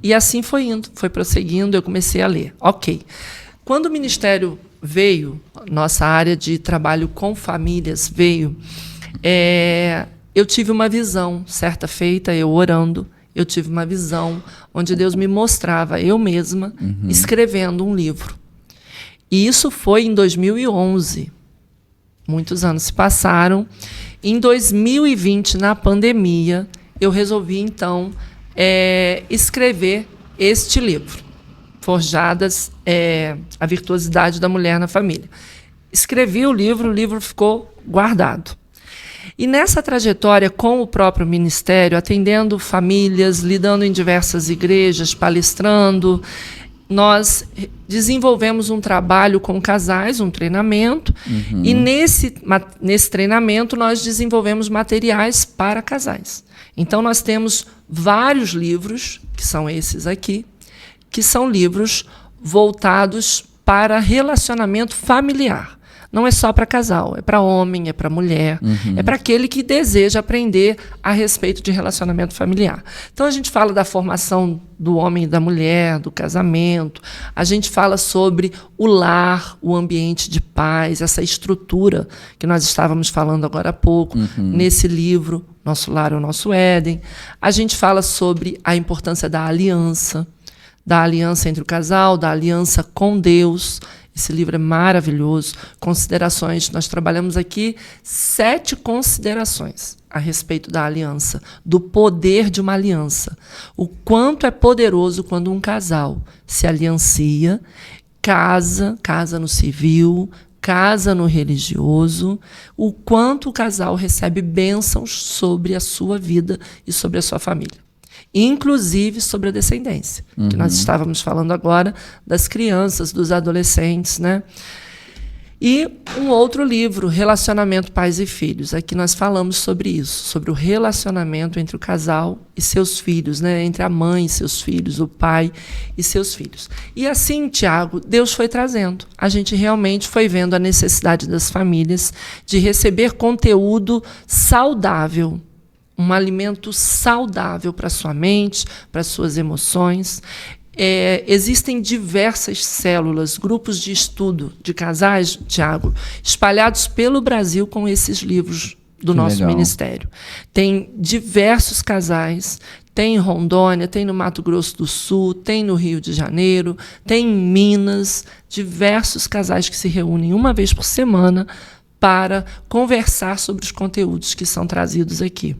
E assim foi indo, foi prosseguindo, eu comecei a ler. Ok. Quando o Ministério veio, nossa área de trabalho com famílias veio, eu tive uma visão, certa feita, eu orando, eu tive uma visão onde Deus me mostrava eu mesma escrevendo um livro. E isso foi em 2011. Muitos anos se passaram. Em 2020, na pandemia, eu resolvi, então, escrever este livro, Forjadas, a Virtuosidade da Mulher na Família. Escrevi o livro ficou guardado. E nessa trajetória com o próprio ministério, atendendo famílias, lidando em diversas igrejas, palestrando, nós desenvolvemos um trabalho com casais, um treinamento, e nesse treinamento nós desenvolvemos materiais para casais. Então nós temos vários livros, que são esses aqui, que são livros voltados para relacionamento familiar. Não é só para casal, é para homem, é para mulher, é para aquele que deseja aprender a respeito de relacionamento familiar. Então a gente fala da formação do homem e da mulher, do casamento, a gente fala sobre o lar, o ambiente de paz, essa estrutura que nós estávamos falando agora há pouco, nesse livro, Nosso Lar é o Nosso Éden. A gente fala sobre a importância da aliança entre o casal, da aliança com Deus. Esse livro é maravilhoso. Considerações, nós trabalhamos aqui 7 considerações a respeito da aliança, do poder de uma aliança. O quanto é poderoso quando um casal se aliancia, casa no civil, casa no religioso, o quanto o casal recebe bênçãos sobre a sua vida e sobre a sua família. Inclusive sobre a descendência, que nós estávamos falando agora das crianças, dos adolescentes, né? E um outro livro, Relacionamento Pais e Filhos. Aqui nós falamos sobre isso, sobre o relacionamento entre o casal e seus filhos, né? Entre a mãe e seus filhos, o pai e seus filhos. E assim, Tiago, Deus foi trazendo. A gente realmente foi vendo a necessidade das famílias de receber conteúdo saudável, um alimento saudável para a sua mente, para as suas emoções. Existem diversas células, grupos de estudo de casais, Tiago, espalhados pelo Brasil com esses livros do nosso ministério. Tem diversos casais, tem em Rondônia, tem no Mato Grosso do Sul, tem no Rio de Janeiro, tem em Minas, diversos casais que se reúnem uma vez por semana para conversar sobre os conteúdos que são trazidos aqui.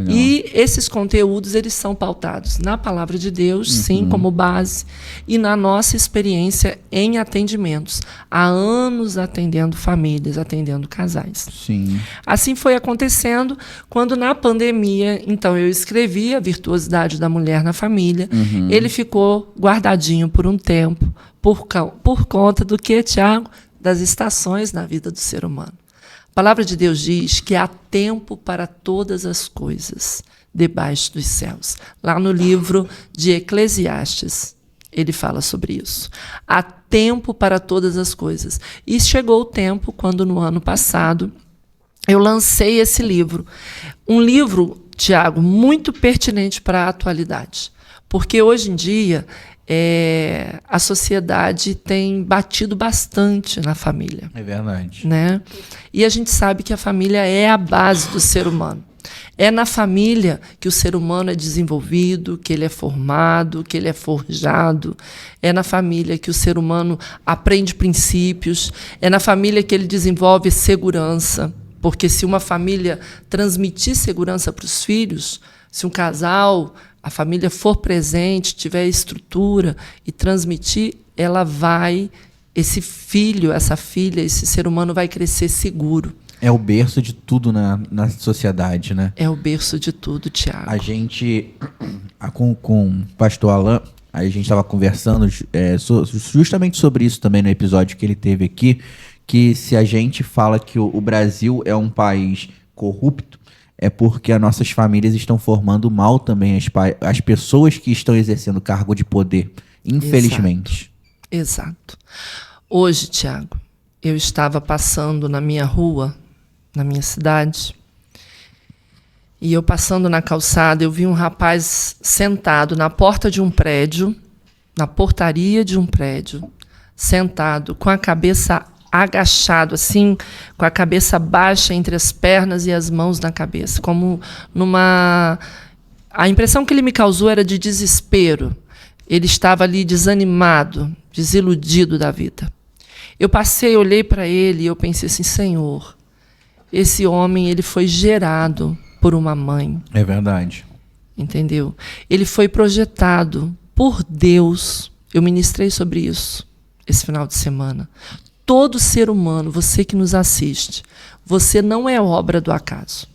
E esses conteúdos, eles são pautados na Palavra de Deus, sim, como base, e na nossa experiência em atendimentos. Há anos atendendo famílias, atendendo casais. Sim. Assim foi acontecendo quando, na pandemia, então, eu escrevi A Virtuosidade da Mulher na Família. Ele ficou guardadinho por um tempo, por conta do que, Tiago? Das estações na vida do ser humano. A palavra de Deus diz que há tempo para todas as coisas debaixo dos céus. Lá no livro de Eclesiastes, ele fala sobre isso. Há tempo para todas as coisas. E chegou o tempo, quando no ano passado eu lancei esse livro. Um livro, Tiago, muito pertinente para a atualidade. Porque hoje em dia a sociedade tem batido bastante na família. É verdade. Né? E a gente sabe que a família é a base do ser humano. É na família que o ser humano é desenvolvido, que ele é formado, que ele é forjado. É na família que o ser humano aprende princípios. É na família que ele desenvolve segurança. Porque se uma família transmitir segurança para os filhos, se um casal, a família for presente, tiver estrutura e transmitir, esse filho, essa filha, esse ser humano vai crescer seguro. É o berço de tudo na sociedade, né? É o berço de tudo, Tiago. A gente, com o pastor Alain, a gente estava conversando justamente sobre isso também no episódio que ele teve aqui, que se a gente fala que o Brasil é um país corrupto, é porque as nossas famílias estão formando mal também as pessoas que estão exercendo cargo de poder, infelizmente. Exato. Hoje, Tiago, eu estava passando na minha rua, na minha cidade, e eu passando na calçada, eu vi um rapaz sentado na porta de um prédio, na portaria de um prédio, sentado, com a cabeça agachado, assim, com a cabeça baixa entre as pernas e as mãos na cabeça, como numa... A impressão que ele me causou era de desespero. Ele estava ali desanimado, desiludido da vida. Eu passei, olhei para ele e eu pensei assim, Senhor, esse homem ele foi gerado por uma mãe. É verdade. Entendeu? Ele foi projetado por Deus. Eu ministrei sobre isso esse final de semana. Todo ser humano, você que nos assiste, você não é obra do acaso.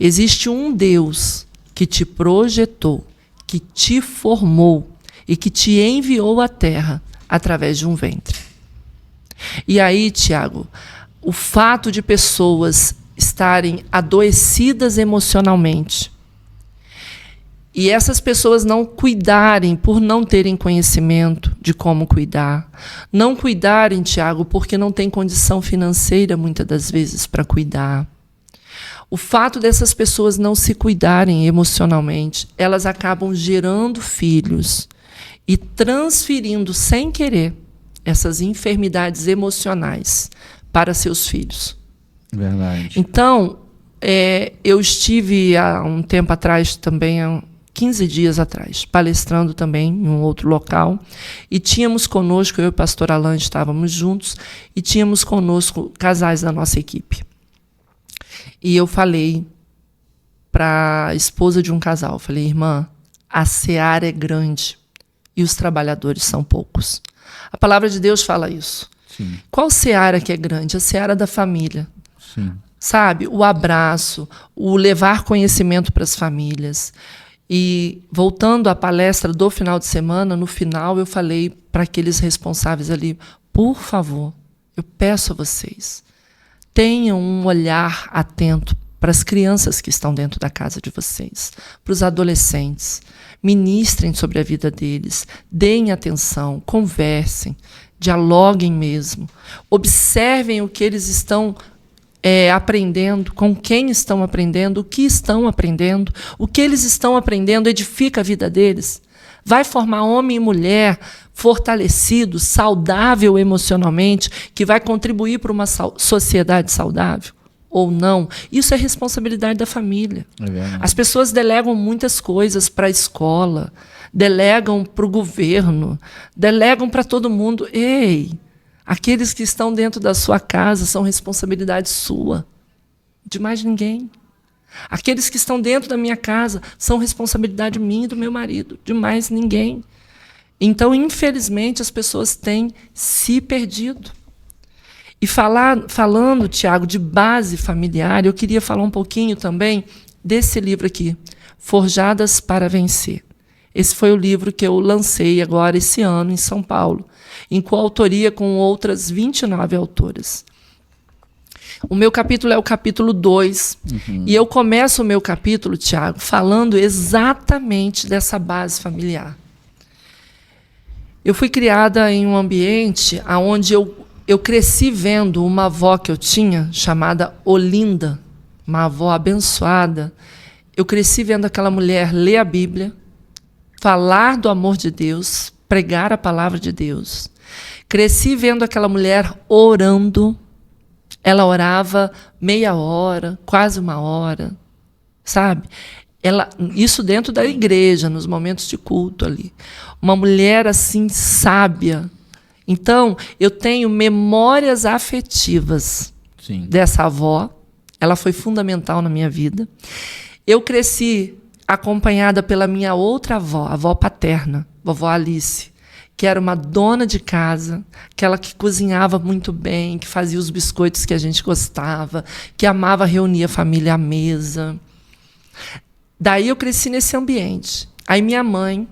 Existe um Deus que te projetou, que te formou e que te enviou à terra através de um ventre. E aí, Tiago, o fato de pessoas estarem adoecidas emocionalmente e essas pessoas não cuidarem por não terem conhecimento de como cuidar, não cuidarem, Tiago, porque não tem condição financeira, muitas das vezes, para cuidar. O fato dessas pessoas não se cuidarem emocionalmente, elas acabam gerando filhos e transferindo, sem querer, essas enfermidades emocionais para seus filhos. Verdade. Então, eu estive há um tempo atrás também, há 15 dias atrás, palestrando também em um outro local, e tínhamos conosco, eu e o pastor Alain estávamos juntos, e tínhamos conosco casais da nossa equipe. E eu falei para a esposa de um casal, falei, irmã, a seara é grande e os trabalhadores são poucos. A palavra de Deus fala isso. Sim. Qual seara que é grande? A seara da família. Sim. Sabe? O abraço, o levar conhecimento para as famílias. E voltando à palestra do final de semana, no final eu falei para aqueles responsáveis ali, por favor, eu peço a vocês, tenham um olhar atento para as crianças que estão dentro da casa de vocês, para os adolescentes, ministrem sobre a vida deles, deem atenção, conversem, dialoguem mesmo, observem o que eles estão aprendendo, com quem estão aprendendo, o que estão aprendendo, o que eles estão aprendendo edifica a vida deles. Vai formar homem e mulher fortalecido, saudável emocionalmente, que vai contribuir para uma sociedade saudável ou não. Isso é responsabilidade da família. As pessoas delegam muitas coisas para a escola, delegam para o governo, delegam para todo mundo. Ei! Aqueles que estão dentro da sua casa são responsabilidade sua, de mais ninguém. Aqueles que estão dentro da minha casa são responsabilidade minha e do meu marido, de mais ninguém. Então, infelizmente, as pessoas têm se perdido. E falando, Tiago, de base familiar, eu queria falar um pouquinho também desse livro aqui, Forjadas para Vencer. Esse foi o livro que eu lancei agora esse ano em São Paulo, em coautoria com outras 29 autoras. O meu capítulo é o capítulo 2. E eu começo o meu capítulo, Tiago, falando exatamente dessa base familiar. Eu fui criada em um ambiente onde eu cresci vendo uma avó que eu tinha, chamada Olinda, uma avó abençoada. Eu cresci vendo aquela mulher ler a Bíblia, falar do amor de Deus, pregar a palavra de Deus. Cresci vendo aquela mulher orando. Ela orava meia hora, quase uma hora, sabe? Isso dentro da igreja, nos momentos de culto ali. Uma mulher assim, sábia. Então, eu tenho memórias afetivas dessa avó. Ela foi fundamental na minha vida. Eu cresci acompanhada pela minha outra avó, a avó paterna, vovó Alice, que era uma dona de casa, aquela que cozinhava muito bem, que fazia os biscoitos que a gente gostava, que amava reunir a família à mesa. Daí eu cresci nesse ambiente. Aí minha mãe,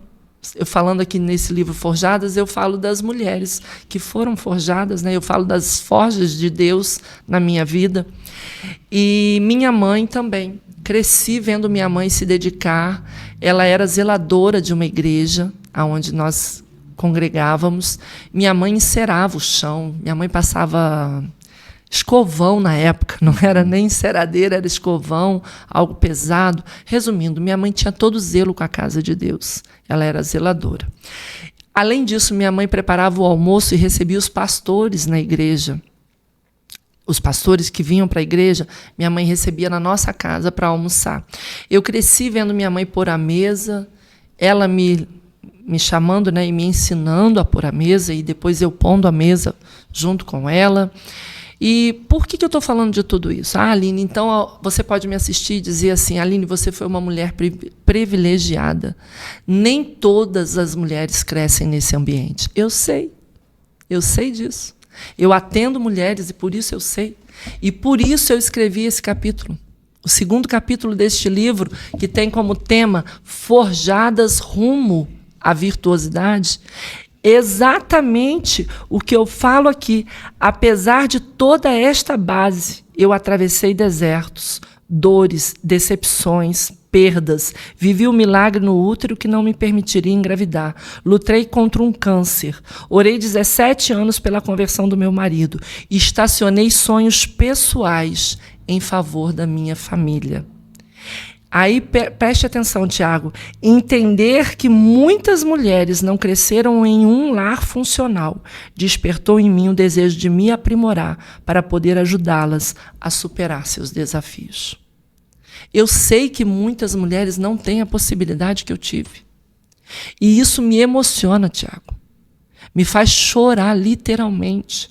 eu falando aqui nesse livro Forjadas, eu falo das mulheres que foram forjadas, né? Eu falo das forjas de Deus na minha vida. E minha mãe também. Cresci vendo minha mãe se dedicar. Ela era zeladora de uma igreja onde nós congregávamos. Minha mãe encerava o chão. Minha mãe passava escovão na época. Não era nem enceradeira, era escovão, algo pesado. Resumindo, minha mãe tinha todo zelo com a casa de Deus. Ela era zeladora. Além disso, minha mãe preparava o almoço e recebia os pastores na igreja. Os pastores que vinham para a igreja, minha mãe recebia na nossa casa para almoçar. Eu cresci vendo minha mãe pôr a mesa, ela me chamando, né, e me ensinando a pôr a mesa, e depois eu pondo a mesa junto com ela. E por que eu estou falando de tudo isso? Aline, então você pode me assistir e dizer assim, Aline, você foi uma mulher privilegiada. Nem todas as mulheres crescem nesse ambiente. Eu sei disso. Eu atendo mulheres e por isso eu sei. E por isso eu escrevi esse capítulo. O segundo capítulo deste livro, que tem como tema Forjadas rumo à virtuosidade. Exatamente o que eu falo aqui. Apesar de toda esta base, eu atravessei desertos, dores, decepções, perdas. Vivi um milagre no útero que não me permitiria engravidar. Lutei contra um câncer. Orei 17 anos pela conversão do meu marido. E estacionei sonhos pessoais em favor da minha família. Aí, preste atenção, Tiago. Entender que muitas mulheres não cresceram em um lar funcional despertou em mim o desejo de me aprimorar para poder ajudá-las a superar seus desafios. Eu sei que muitas mulheres não têm a possibilidade que eu tive. E isso me emociona, Tiago. Me faz chorar, literalmente.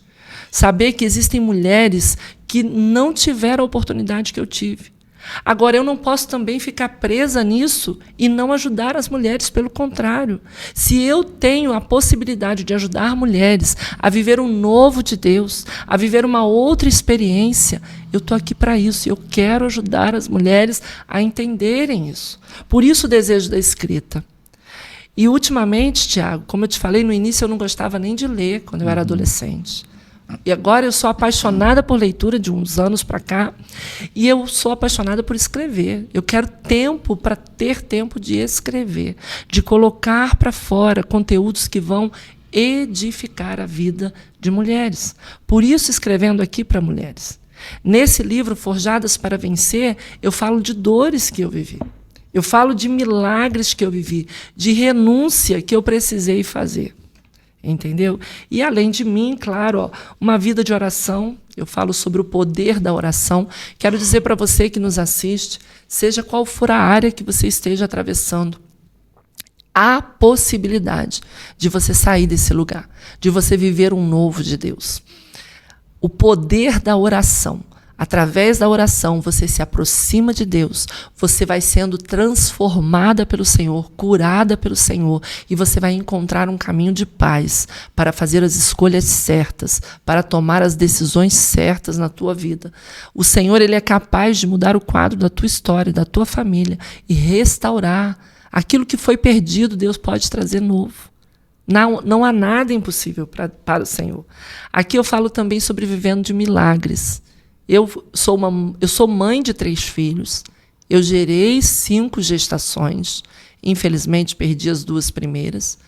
Saber que existem mulheres que não tiveram a oportunidade que eu tive. Agora, eu não posso também ficar presa nisso e não ajudar as mulheres, pelo contrário. Se eu tenho a possibilidade de ajudar mulheres a viver um novo de Deus, a viver uma outra experiência, eu estou aqui para isso. Eu quero ajudar as mulheres a entenderem isso. Por isso o desejo da escrita. E, ultimamente, Tiago, como eu te falei no início, eu não gostava nem de ler quando eu era adolescente. E agora eu sou apaixonada por leitura de uns anos para cá, e eu sou apaixonada por escrever. Eu quero tempo para ter tempo de escrever, de colocar para fora conteúdos que vão edificar a vida de mulheres. Por isso, escrevendo aqui para mulheres. Nesse livro, Forjadas para Vencer, eu falo de dores que eu vivi. Eu falo de milagres que eu vivi, de renúncia que eu precisei fazer. Entendeu? E, além de mim, claro, uma vida de oração. Eu falo sobre o poder da oração. Quero dizer para você que nos assiste, seja qual for a área que você esteja atravessando, há possibilidade de você sair desse lugar, de você viver um novo de Deus. O poder da oração. Através da oração, você se aproxima de Deus, você vai sendo transformada pelo Senhor, curada pelo Senhor, e você vai encontrar um caminho de paz para fazer as escolhas certas, para tomar as decisões certas na tua vida. O Senhor, Ele é capaz de mudar o quadro da tua história, da tua família, e restaurar aquilo que foi perdido. Deus pode trazer novo. Não há nada impossível para o Senhor. Aqui eu falo também sobre vivendo de milagres. Eu sou mãe de 3 filhos, eu gerei 5 gestações, infelizmente perdi as 2 primeiras,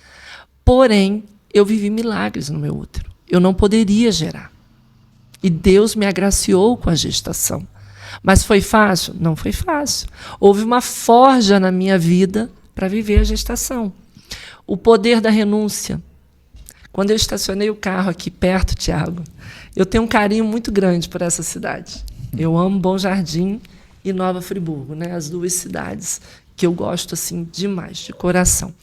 porém, eu vivi milagres no meu útero. Eu não poderia gerar. E Deus me agraciou com a gestação. Mas foi fácil? Não foi fácil. Houve uma forja na minha vida para viver a gestação. O poder da renúncia. Quando eu estacionei o carro aqui perto, Tiago, eu tenho um carinho muito grande por essa cidade. Eu amo Bom Jardim e Nova Friburgo, né? As duas cidades que eu gosto assim demais, de coração.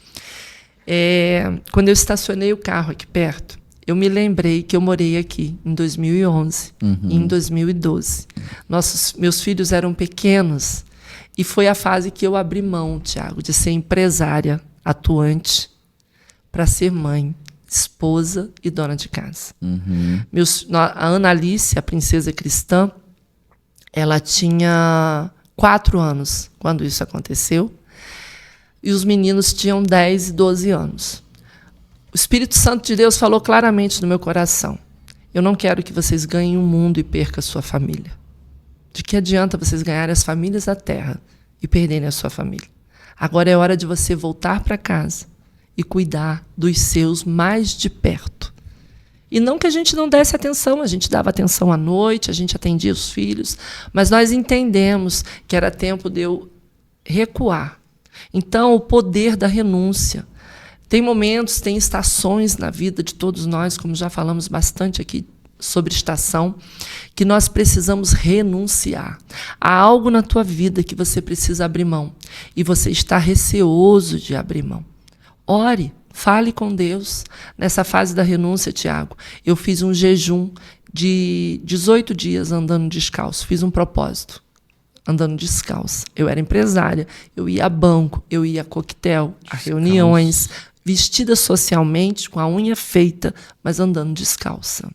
Quando eu estacionei o carro aqui perto, eu me lembrei que eu morei aqui em 2011 e em 2012. Meus filhos eram pequenos e foi a fase que eu abri mão, Tiago, de ser empresária atuante para ser mãe, esposa e dona de casa. A Ana Alice, a princesa cristã, ela tinha 4 anos quando isso aconteceu e os meninos tinham 10 e 12 anos. O Espírito Santo de Deus falou claramente no meu coração: eu não quero que vocês ganhem o mundo e percam a sua família. De que adianta vocês ganharem as famílias da terra e perderem a sua família? Agora é hora de você voltar para casa e cuidar dos seus mais de perto. E não que a gente não desse atenção, a gente dava atenção à noite, a gente atendia os filhos, mas nós entendemos que era tempo de eu recuar. Então, o poder da renúncia. Tem momentos, tem estações na vida de todos nós, como já falamos bastante aqui sobre estação, que nós precisamos renunciar. Há algo na tua vida que você precisa abrir mão e você está receoso de abrir mão. Ore, fale com Deus. Nessa fase da renúncia, Tiago, eu fiz um jejum de 18 dias andando descalço, fiz um propósito. Andando descalça. Eu era empresária, eu ia a banco, eu ia a coquetel, a reuniões, vestida socialmente, com a unha feita, mas andando descalça.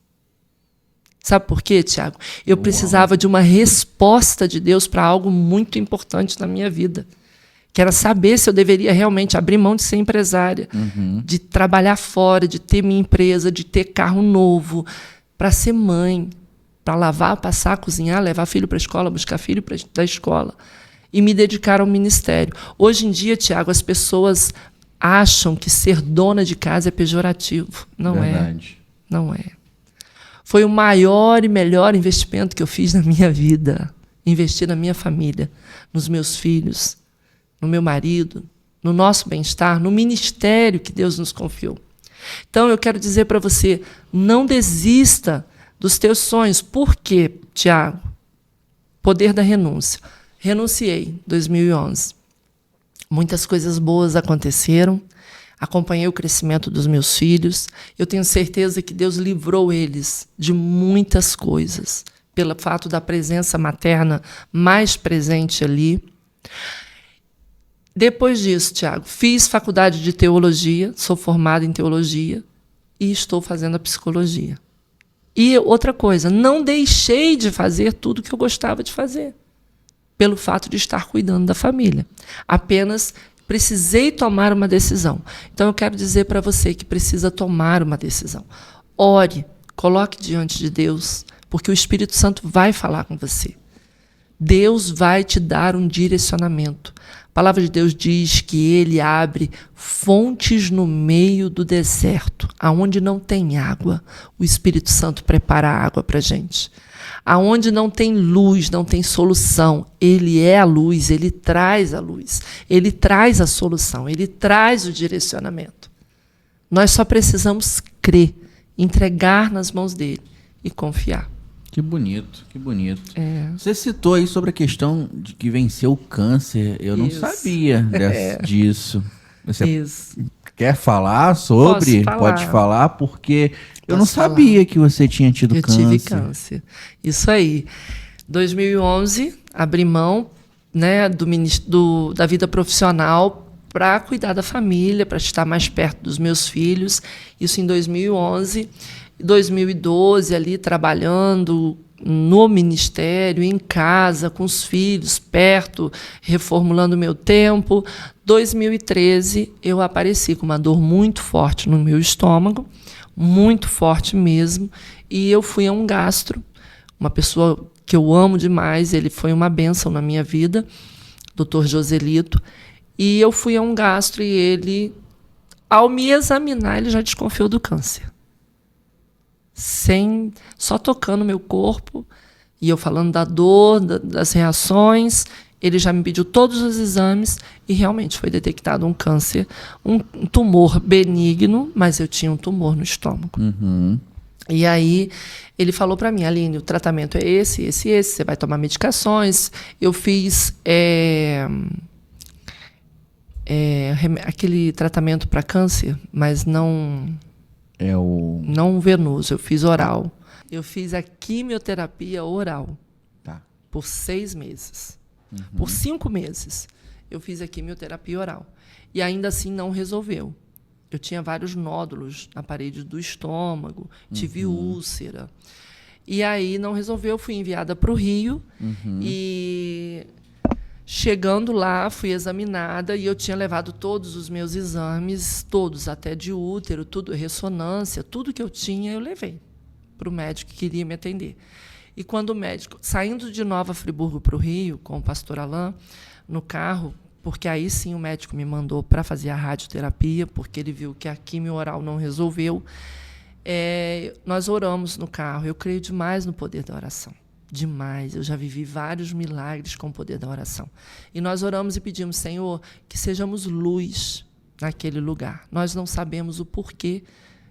Sabe por quê, Tiago? Eu precisava de uma resposta de Deus para algo muito importante na minha vida, que era saber se eu deveria realmente abrir mão de ser empresária, de trabalhar fora, de ter minha empresa, de ter carro novo, para ser mãe, para lavar, passar, cozinhar, levar filho para a escola, buscar filho da escola e me dedicar ao ministério. Hoje em dia, Tiago, as pessoas acham que ser dona de casa é pejorativo. Não Verdade. é. Não é. Foi o maior e melhor investimento que eu fiz na minha vida. Investir na minha família, nos meus filhos, no meu marido, no nosso bem-estar, no ministério que Deus nos confiou. Então, eu quero dizer para você, não desista dos teus sonhos. Por quê, Tiago? Poder da renúncia. Renunciei em 2011. Muitas coisas boas aconteceram. Acompanhei o crescimento dos meus filhos. Eu tenho certeza que Deus livrou eles de muitas coisas, pelo fato da presença materna mais presente ali. Depois disso, Tiago, fiz faculdade de teologia, sou formada em teologia e estou fazendo a psicologia. E outra coisa, não deixei de fazer tudo que eu gostava de fazer, pelo fato de estar cuidando da família. Apenas precisei tomar uma decisão. Então, eu quero dizer para você que precisa tomar uma decisão. Ore, coloque diante de Deus, porque o Espírito Santo vai falar com você. Deus vai te dar um direcionamento. A palavra de Deus diz que Ele abre fontes no meio do deserto, aonde não tem água. O Espírito Santo prepara a água para a gente. Aonde não tem luz, não tem solução, Ele é a luz, Ele traz a luz, Ele traz a solução, Ele traz o direcionamento. Nós só precisamos crer, entregar nas mãos dEle e confiar. Que bonito, que bonito. Você citou aí sobre a questão de que venceu o câncer. Eu não sabia disso. Você quer falar sobre? Posso falar. Pode falar, porque eu não sabia que você tinha tido câncer. Eu tive câncer. Isso aí. 2011, abri mão, né, da vida profissional para cuidar da família, para estar mais perto dos meus filhos. Isso em 2011. 2012, ali trabalhando no ministério, em casa, com os filhos, perto, reformulando o meu tempo. 2013, eu apareci com uma dor muito forte no meu estômago, muito forte mesmo, e eu fui a um gastro, uma pessoa que eu amo demais, ele foi uma bênção na minha vida, Dr. Joselito, e eu fui a um gastro e ele Ao me examinar, ele já desconfiou do câncer. Só tocando meu corpo, e eu falando da dor, das reações, ele já me pediu todos os exames e realmente foi detectado um câncer, um tumor benigno, mas eu tinha um tumor no estômago. E aí ele falou para mim: Aline, o tratamento é esse, você vai tomar medicações. Eu fiz aquele tratamento para câncer, mas não venoso, eu fiz oral. Eu fiz a quimioterapia oral por 6 meses. Por 5 meses eu fiz a quimioterapia oral. E ainda assim não resolveu. Eu tinha vários nódulos na parede do estômago, tive úlcera. E aí não resolveu, fui enviada para o Rio. E chegando lá, fui examinada e eu tinha levado todos os meus exames, todos, até de útero, tudo, ressonância, tudo que eu tinha, eu levei para o médico que queria me atender. E quando o médico, saindo de Nova Friburgo para o Rio, com o pastor Alain, no carro, porque aí sim o médico me mandou para fazer a radioterapia, porque ele viu que a quimio oral não resolveu, nós oramos no carro. Eu creio demais no poder da oração. Demais. Eu já vivi vários milagres com o poder da oração. E nós oramos e pedimos: Senhor, que sejamos luz naquele lugar. Nós não sabemos o porquê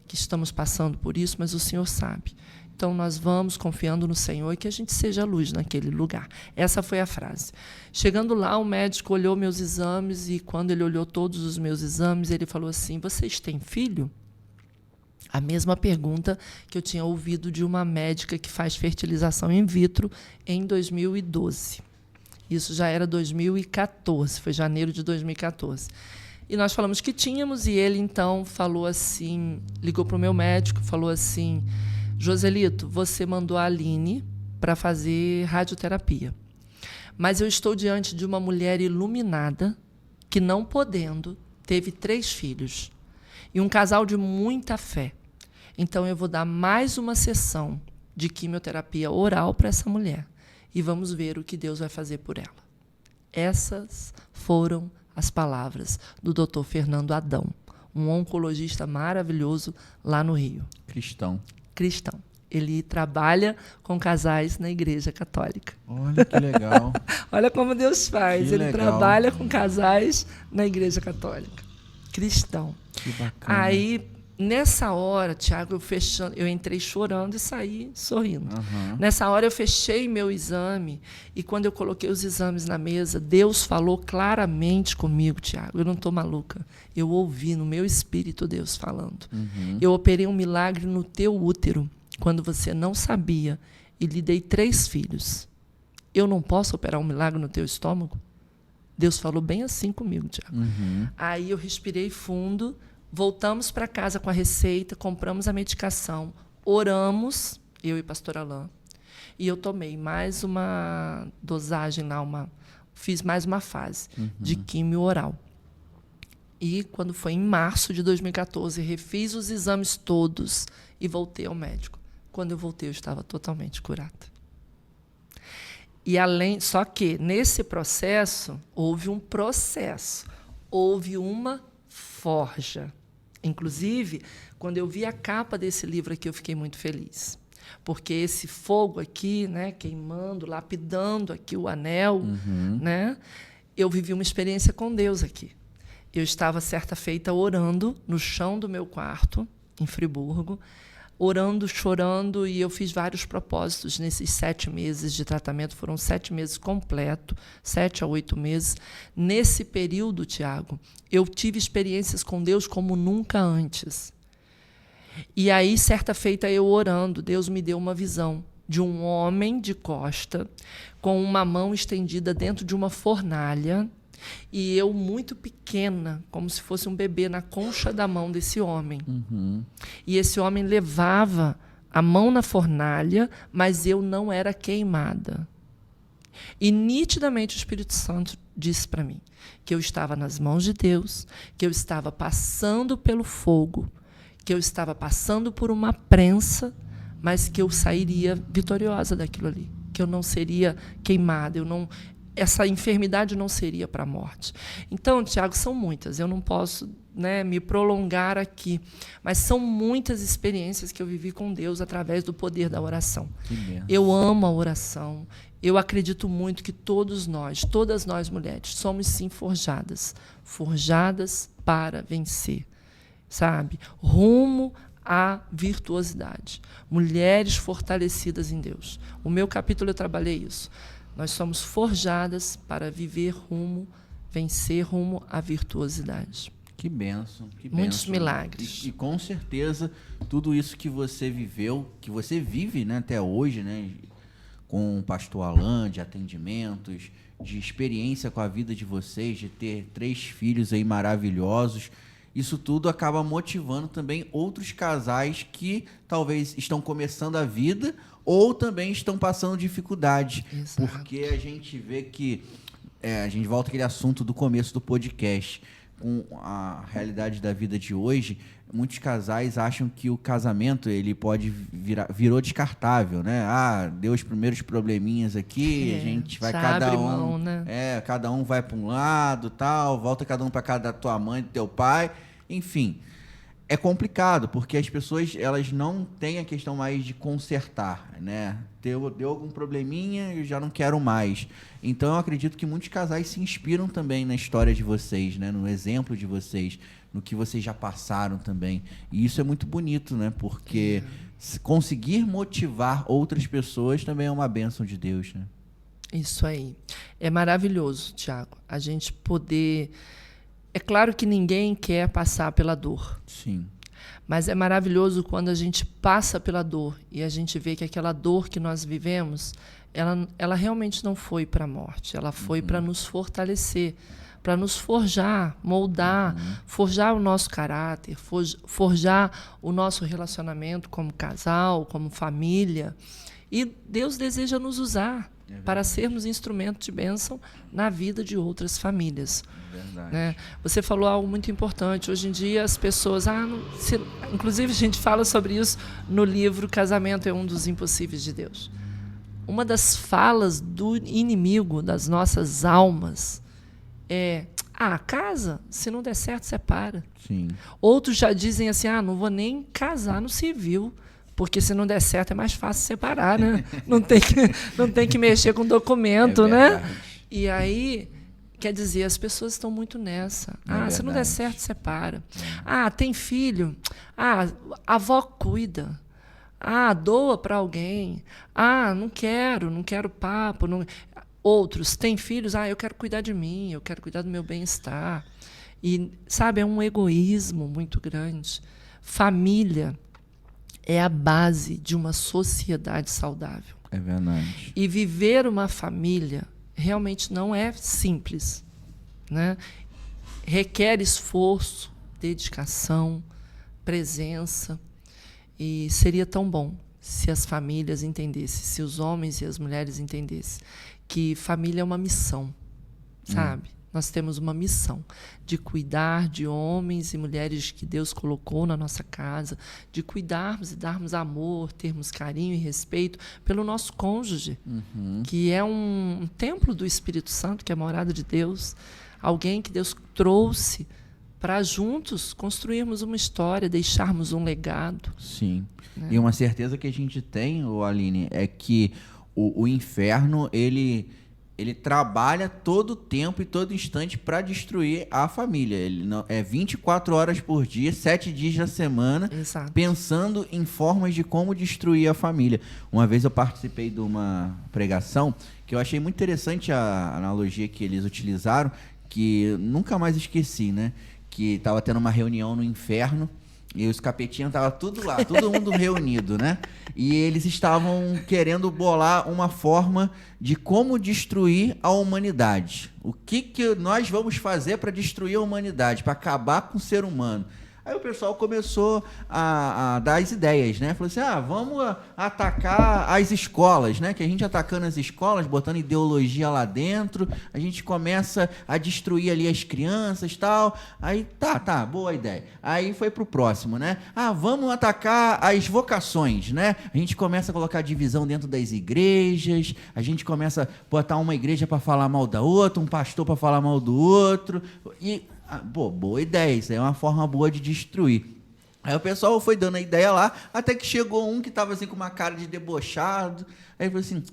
que estamos passando por isso, mas o Senhor sabe. Então, nós vamos confiando no Senhor e que a gente seja luz naquele lugar. Essa foi a frase. Chegando lá, o médico olhou meus exames e, quando ele olhou todos os meus exames, ele falou assim: vocês têm filho? A mesma pergunta que eu tinha ouvido de uma médica que faz fertilização in vitro em 2012. Isso já era 2014, foi janeiro de 2014. E nós falamos que tínhamos, e ele, então, falou assim, ligou para o meu médico, falou assim: Joselito, você mandou a Aline para fazer radioterapia. Mas eu estou diante de uma mulher iluminada que, não podendo, teve 3 filhos. E um casal de muita fé. Então, eu vou dar mais uma sessão de quimioterapia oral para essa mulher. E vamos ver o que Deus vai fazer por ela. Essas foram as palavras do Dr. Fernando Adão, um oncologista maravilhoso lá no Rio. Cristão. Ele trabalha com casais na Igreja Católica. Olha que legal. Olha como Deus faz. Que Ele legal. trabalha com casais na Igreja Católica. Cristão. Que bacana. Aí, nessa hora, Tiago, eu entrei chorando e saí sorrindo. Nessa hora eu fechei meu exame e, quando eu coloquei os exames na mesa, Deus falou claramente comigo, Tiago. Eu não estou maluca. Eu ouvi no meu espírito Deus falando. Eu operei um milagre no teu útero quando você não sabia e lhe dei 3 filhos. Eu não posso operar um milagre no teu estômago? Deus falou bem assim comigo, Tiago. Aí eu respirei fundo. Voltamos para casa com a receita, compramos a medicação, oramos, eu e pastor Alain, e eu tomei mais uma dosagem lá, fiz mais uma fase de quimio oral. E, quando foi em março de 2014, refiz os exames todos e voltei ao médico. Quando eu voltei, eu estava totalmente curada. E só que, nesse processo, houve um processo, houve uma forja. Inclusive, quando eu vi a capa desse livro aqui, eu fiquei muito feliz. Porque esse fogo aqui, né, queimando, lapidando aqui o anel, né, eu vivi uma experiência com Deus aqui. Eu estava, certa feita, orando no chão do meu quarto, em Friburgo, orando, chorando, e eu fiz vários propósitos nesses 7 meses de tratamento. Foram 7 meses completos, 7 a 8 meses. Nesse período, Tiago, eu tive experiências com Deus como nunca antes. E aí, certa feita, eu orando, Deus me deu uma visão de um homem de costa, com uma mão estendida dentro de uma fornalha, e eu muito pequena, como se fosse um bebê, na concha da mão desse homem. E esse homem levava a mão na fornalha, mas eu não era queimada. E nitidamente o Espírito Santo disse para mim que eu estava nas mãos de Deus, que eu estava passando pelo fogo, que eu estava passando por uma prensa, mas que eu sairia vitoriosa daquilo ali, que eu não seria queimada, essa enfermidade não seria para a morte. Então, Tiago, são muitas. Eu não posso né, me prolongar aqui. Mas são muitas experiências que eu vivi com Deus através do poder da oração. Eu amo a oração. Eu acredito muito que todas nós mulheres, somos sim forjadas para vencer, sabe? Rumo à virtuosidade. Mulheres fortalecidas em Deus. O meu capítulo eu trabalhei isso. Nós somos forjadas para viver vencer rumo à virtuosidade. Que bênção, que Muitos bênção. milagres. E com certeza, tudo isso que você viveu, que você vive, né, até hoje, né, com o pastor Alain, de atendimentos, de experiência com a vida de vocês, de ter 3 filhos aí maravilhosos, isso tudo acaba motivando também outros casais que talvez estão começando a vida ou também estão passando dificuldade. Exato. Porque a gente vê que, a gente volta àquele assunto do começo do podcast, com a realidade da vida de hoje, muitos casais acham que o casamento ele pode virou descartável, né? Deu os primeiros probleminhas aqui, a gente vai cada um, mão, né? Cada um vai para um lado, tal, volta cada um para casa da tua mãe, do teu pai, enfim. É complicado, porque as pessoas elas não têm a questão mais de consertar, né? Deu algum probleminha, eu já não quero mais. Então, eu acredito que muitos casais se inspiram também na história de vocês, né? No exemplo de vocês, no que vocês já passaram também. E isso é muito bonito, né? Porque conseguir motivar outras pessoas também é uma bênção de Deus, né? Isso aí. É maravilhoso, Tiago, a gente poder... É claro que ninguém quer passar pela dor. Sim. Mas é maravilhoso quando a gente passa pela dor e a gente vê que aquela dor que nós vivemos, ela realmente não foi para a morte, ela foi para nos fortalecer, para nos forjar, moldar, forjar o nosso caráter, forjar o nosso relacionamento como casal, como família. E Deus deseja nos usar para sermos instrumento de bênção na vida de outras famílias. Verdade. Né? Você falou algo muito importante. Hoje em dia as pessoas... inclusive a gente fala sobre isso no livro Casamento é um dos Impossíveis de Deus. Uma das falas do inimigo das nossas almas é... casa, se não der certo, separa. Sim. Outros já dizem assim, não vou nem casar no civil, porque se não der certo é mais fácil separar, né? Não tem que mexer com documento, né? E aí, quer dizer, as pessoas estão muito nessa. Se não der certo, separa. Tem filho? A avó cuida. Doa para alguém. Não quero papo. Não... Outros têm filhos? Eu quero cuidar de mim, eu quero cuidar do meu bem-estar. E, sabe, é um egoísmo muito grande. Família é a base de uma sociedade saudável. É verdade. E viver uma família realmente não é simples, né? Requer esforço, dedicação, presença. E seria tão bom se as famílias entendessem, se os homens e as mulheres entendessem que família é uma missão, sabe? Nós temos uma missão de cuidar de homens e mulheres que Deus colocou na nossa casa, de cuidarmos e darmos amor, termos carinho e respeito pelo nosso cônjuge, que é um templo do Espírito Santo, que é a morada de Deus, alguém que Deus trouxe para juntos construirmos uma história, deixarmos um legado. Sim. Né? E uma certeza que a gente tem, Aline, é que o inferno, ele trabalha todo o tempo e todo instante para destruir a família. Ele não, 24 horas por dia, 7 dias da semana, Exato. Pensando em formas de como destruir a família. Uma vez eu participei de uma pregação que eu achei muito interessante a analogia que eles utilizaram, que nunca mais esqueci, né? Que estava tendo uma reunião no inferno, e os capetinhos estavam tudo lá, todo mundo reunido, né? E eles estavam querendo bolar uma forma de como destruir a humanidade. O que nós vamos fazer para destruir a humanidade, para acabar com o ser humano? Aí o pessoal começou a dar as ideias, né? Falou assim, vamos atacar as escolas, né? Que a gente atacando as escolas, botando ideologia lá dentro, a gente começa a destruir ali as crianças e tal. Aí, tá, boa ideia. Aí foi pro próximo, né? Vamos atacar as vocações, né? A gente começa a colocar divisão dentro das igrejas, a gente começa a botar uma igreja para falar mal da outra, um pastor para falar mal do outro, e Boa ideia, isso aí é uma forma boa de destruir. Aí o pessoal foi dando a ideia lá, até que chegou um que estava assim com uma cara de debochado. Aí ele falou assim,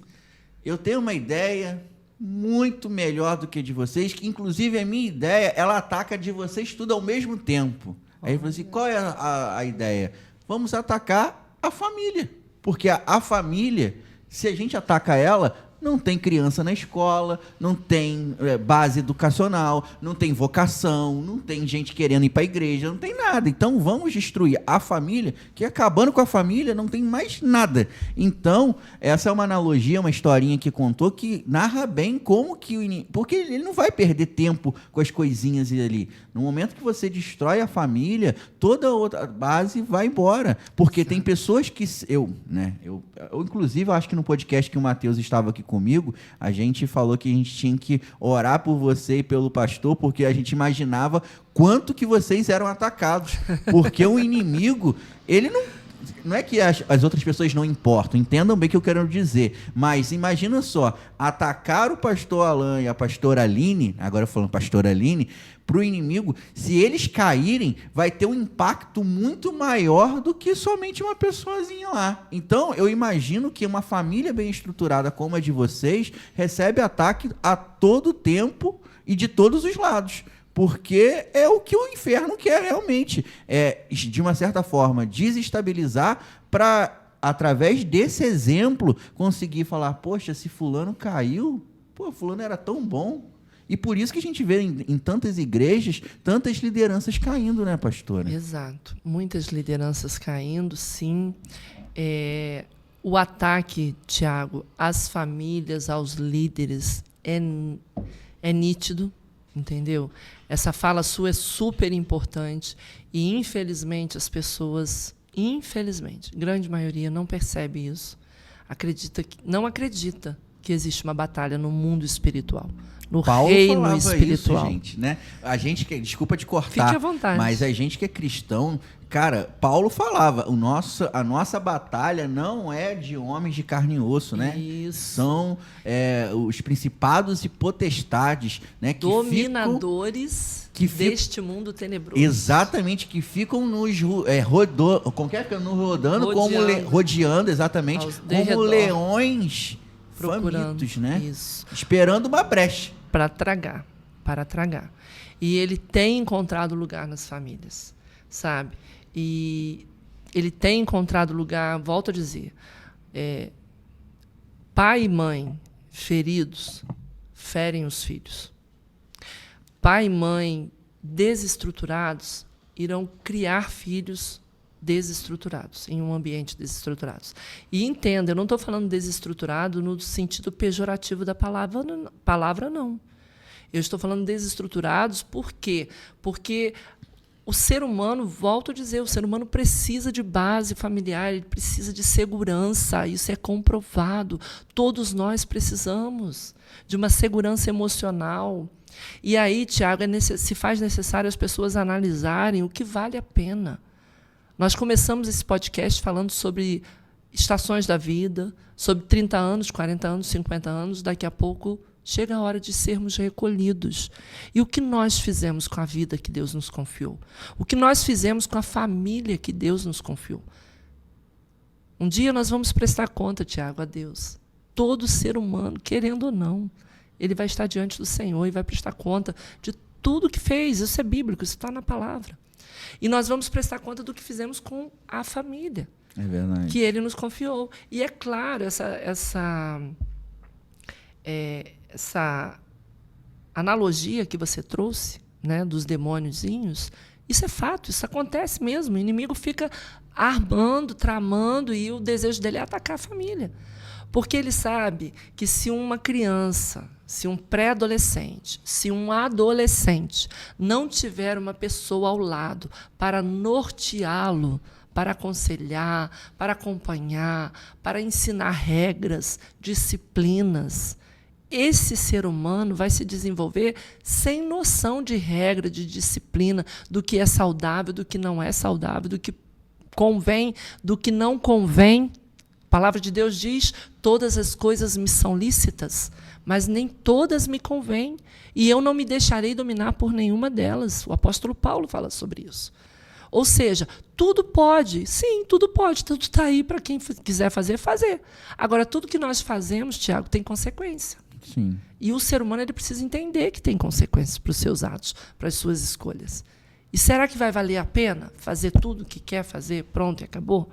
eu tenho uma ideia muito melhor do que a de vocês, que inclusive a minha ideia, ela ataca a de vocês tudo ao mesmo tempo. Aí ele falou assim, qual é a ideia? Vamos atacar a família. Porque a família, se a gente ataca ela, não tem criança na escola, não tem base educacional, não tem vocação, não tem gente querendo ir para a igreja, não tem nada. Então vamos destruir a família, que acabando com a família não tem mais nada. Então, essa é uma analogia, uma historinha que contou que narra bem como que porque ele não vai perder tempo com as coisinhas ali. No momento que você destrói a família, toda a outra base vai embora. Porque tem pessoas que... Eu inclusive, acho que no podcast que o Matheus estava aqui comigo, a gente falou que a gente tinha que orar por você e pelo pastor, porque a gente imaginava quanto que vocês eram atacados. Porque o inimigo, ele não é que as outras pessoas não importam, entendam bem o que eu quero dizer, mas imagina só, atacar o pastor Alan e a pastora Aline, agora falando pastora Aline, para o inimigo, se eles caírem, vai ter um impacto muito maior do que somente uma pessoazinha lá. Então, eu imagino que uma família bem estruturada como a de vocês recebe ataque a todo tempo e de todos os lados. Porque é o que o inferno quer realmente. De uma certa forma, desestabilizar para, através desse exemplo, conseguir falar, poxa, se fulano caiu, fulano era tão bom. E por isso que a gente vê em tantas igrejas, tantas lideranças caindo, né, pastora? Exato. Muitas lideranças caindo, sim. O ataque, Tiago, às famílias, aos líderes, é nítido, entendeu? Essa fala sua é super importante e, infelizmente, as pessoas, grande maioria, não percebe isso. Não acredita que existe uma batalha no mundo espiritual. No Paulo reino falava espiritual. Isso, gente, né? A gente que, desculpa te cortar, fique à vontade. Mas a gente que é cristão, cara, Paulo falava, a nossa batalha não é de homens de carne e osso, né? Isso. São os principados e potestades, né? Que dominadores deste mundo tenebroso. Exatamente, que ficam nos rodeando, exatamente, como leões famintos, né? Isso. Esperando uma brecha. Para tragar. E ele tem encontrado lugar nas famílias, sabe? E ele tem encontrado lugar, volto a dizer, pai e mãe feridos ferem os filhos. Pai e mãe desestruturados irão criar filhos desestruturados, em um ambiente desestruturado. E entenda, eu não estou falando desestruturado no sentido pejorativo da palavra, não. Eu estou falando desestruturados por quê? Porque o ser humano, volto a dizer, o ser humano precisa de base familiar, ele precisa de segurança, isso é comprovado. Todos nós precisamos de uma segurança emocional. E aí, Tiago, se faz necessário as pessoas analisarem o que vale a pena. Nós começamos esse podcast falando sobre estações da vida, sobre 30 anos, 40 anos, 50 anos. Daqui a pouco chega a hora de sermos recolhidos. E o que nós fizemos com a vida que Deus nos confiou? O que nós fizemos com a família que Deus nos confiou? Um dia nós vamos prestar conta, Tiago, a Deus. Todo ser humano, querendo ou não, ele vai estar diante do Senhor e vai prestar conta de tudo que fez. Isso é bíblico, isso está na palavra. E nós vamos prestar conta do que fizemos com a família. É verdade. Que ele nos confiou. E é claro, essa analogia que você trouxe, né, dos demôniozinhos, isso é fato, isso acontece mesmo. O inimigo fica armando, tramando, e o desejo dele é atacar a família. Porque ele sabe que se uma criança, se um pré-adolescente, se um adolescente não tiver uma pessoa ao lado para norteá-lo, para aconselhar, para acompanhar, para ensinar regras, disciplinas, esse ser humano vai se desenvolver sem noção de regra, de disciplina, do que é saudável, do que não é saudável, do que convém, do que não convém. A palavra de Deus diz: todas as coisas me são lícitas, mas nem todas me convêm, e eu não me deixarei dominar por nenhuma delas. O apóstolo Paulo fala sobre isso. Ou seja, tudo pode, sim, tudo pode, tudo está aí para quem quiser fazer, fazer. Agora, tudo que nós fazemos, Tiago, tem consequência. Sim. E o ser humano ele precisa entender que tem consequências para os seus atos, para as suas escolhas. E será que vai valer a pena fazer tudo o que quer fazer, pronto e acabou?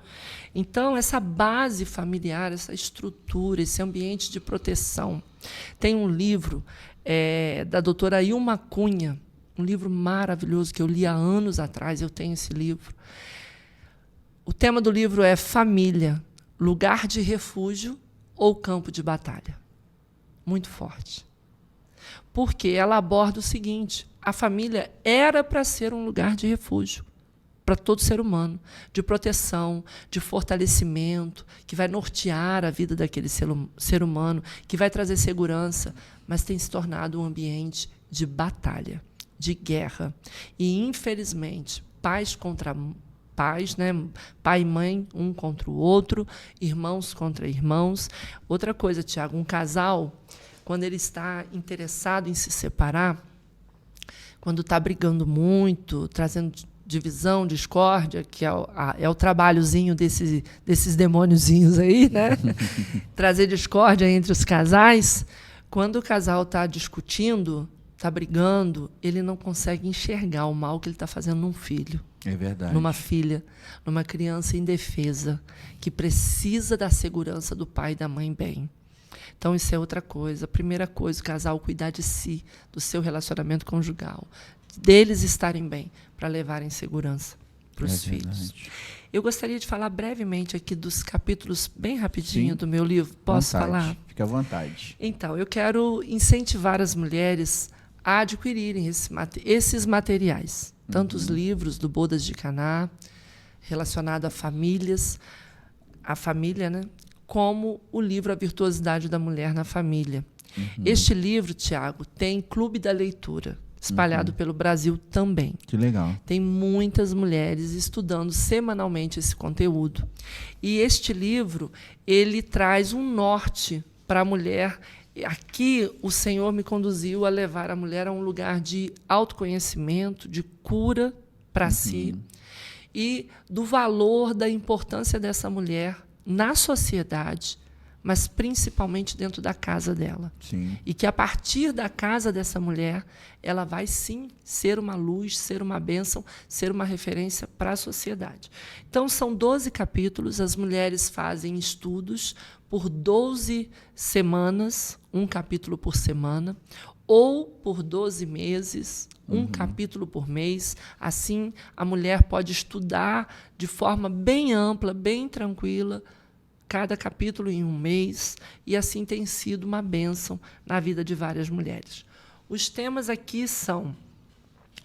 Então, essa base familiar, essa estrutura, esse ambiente de proteção. Tem um livro da doutora Ilma Cunha, um livro maravilhoso que eu li há anos atrás, eu tenho esse livro. O tema do livro é Família, lugar de refúgio ou campo de batalha. Muito forte. Porque ela aborda o seguinte: a família era para ser um lugar de refúgio para todo ser humano, de proteção, de fortalecimento, que vai nortear a vida daquele ser humano, que vai trazer segurança, mas tem se tornado um ambiente de batalha, de guerra. E, infelizmente, pais contra pais, né? Pai e mãe, um contra o outro, irmãos contra irmãos. Outra coisa, Tiago, um casal, quando ele está interessado em se separar, quando está brigando muito, trazendo divisão, discórdia, que é o trabalhozinho desses demôniozinhos aí, né? Trazer discórdia entre os casais. Quando o casal está discutindo, está brigando, ele não consegue enxergar o mal que ele está fazendo num filho. É verdade. Numa filha, numa criança indefesa, que precisa da segurança do pai e da mãe bem. Então, isso é outra coisa. A primeira coisa, o casal cuidar de si, do seu relacionamento conjugal, deles estarem bem, para levarem segurança para os filhos. Verdade. Eu gostaria de falar brevemente aqui dos capítulos, bem rapidinho, Sim. do meu livro. Posso falar? Fica à vontade. Então, eu quero incentivar as mulheres a adquirirem esses materiais. Tanto os livros do Bodas de Caná, relacionado a famílias, a família, né? Como o livro A Virtuosidade da Mulher na Família. Este livro, Tiago, tem clube da leitura, espalhado pelo Brasil também. Que legal. Tem muitas mulheres estudando semanalmente esse conteúdo. E este livro, ele traz um norte para a mulher. Aqui, o Senhor me conduziu a levar a mulher a um lugar de autoconhecimento, de cura para si, e do valor, da importância dessa mulher na sociedade, mas principalmente dentro da casa dela. Sim. E que, a partir da casa dessa mulher, ela vai, sim, ser uma luz, ser uma bênção, ser uma referência para a sociedade. Então, são 12 capítulos, as mulheres fazem estudos por 12 semanas, um capítulo por semana, ou por 12 meses, um capítulo por mês. Assim, a mulher pode estudar de forma bem ampla, bem tranquila, cada capítulo em um mês, e assim tem sido uma bênção na vida de várias mulheres. Os temas aqui são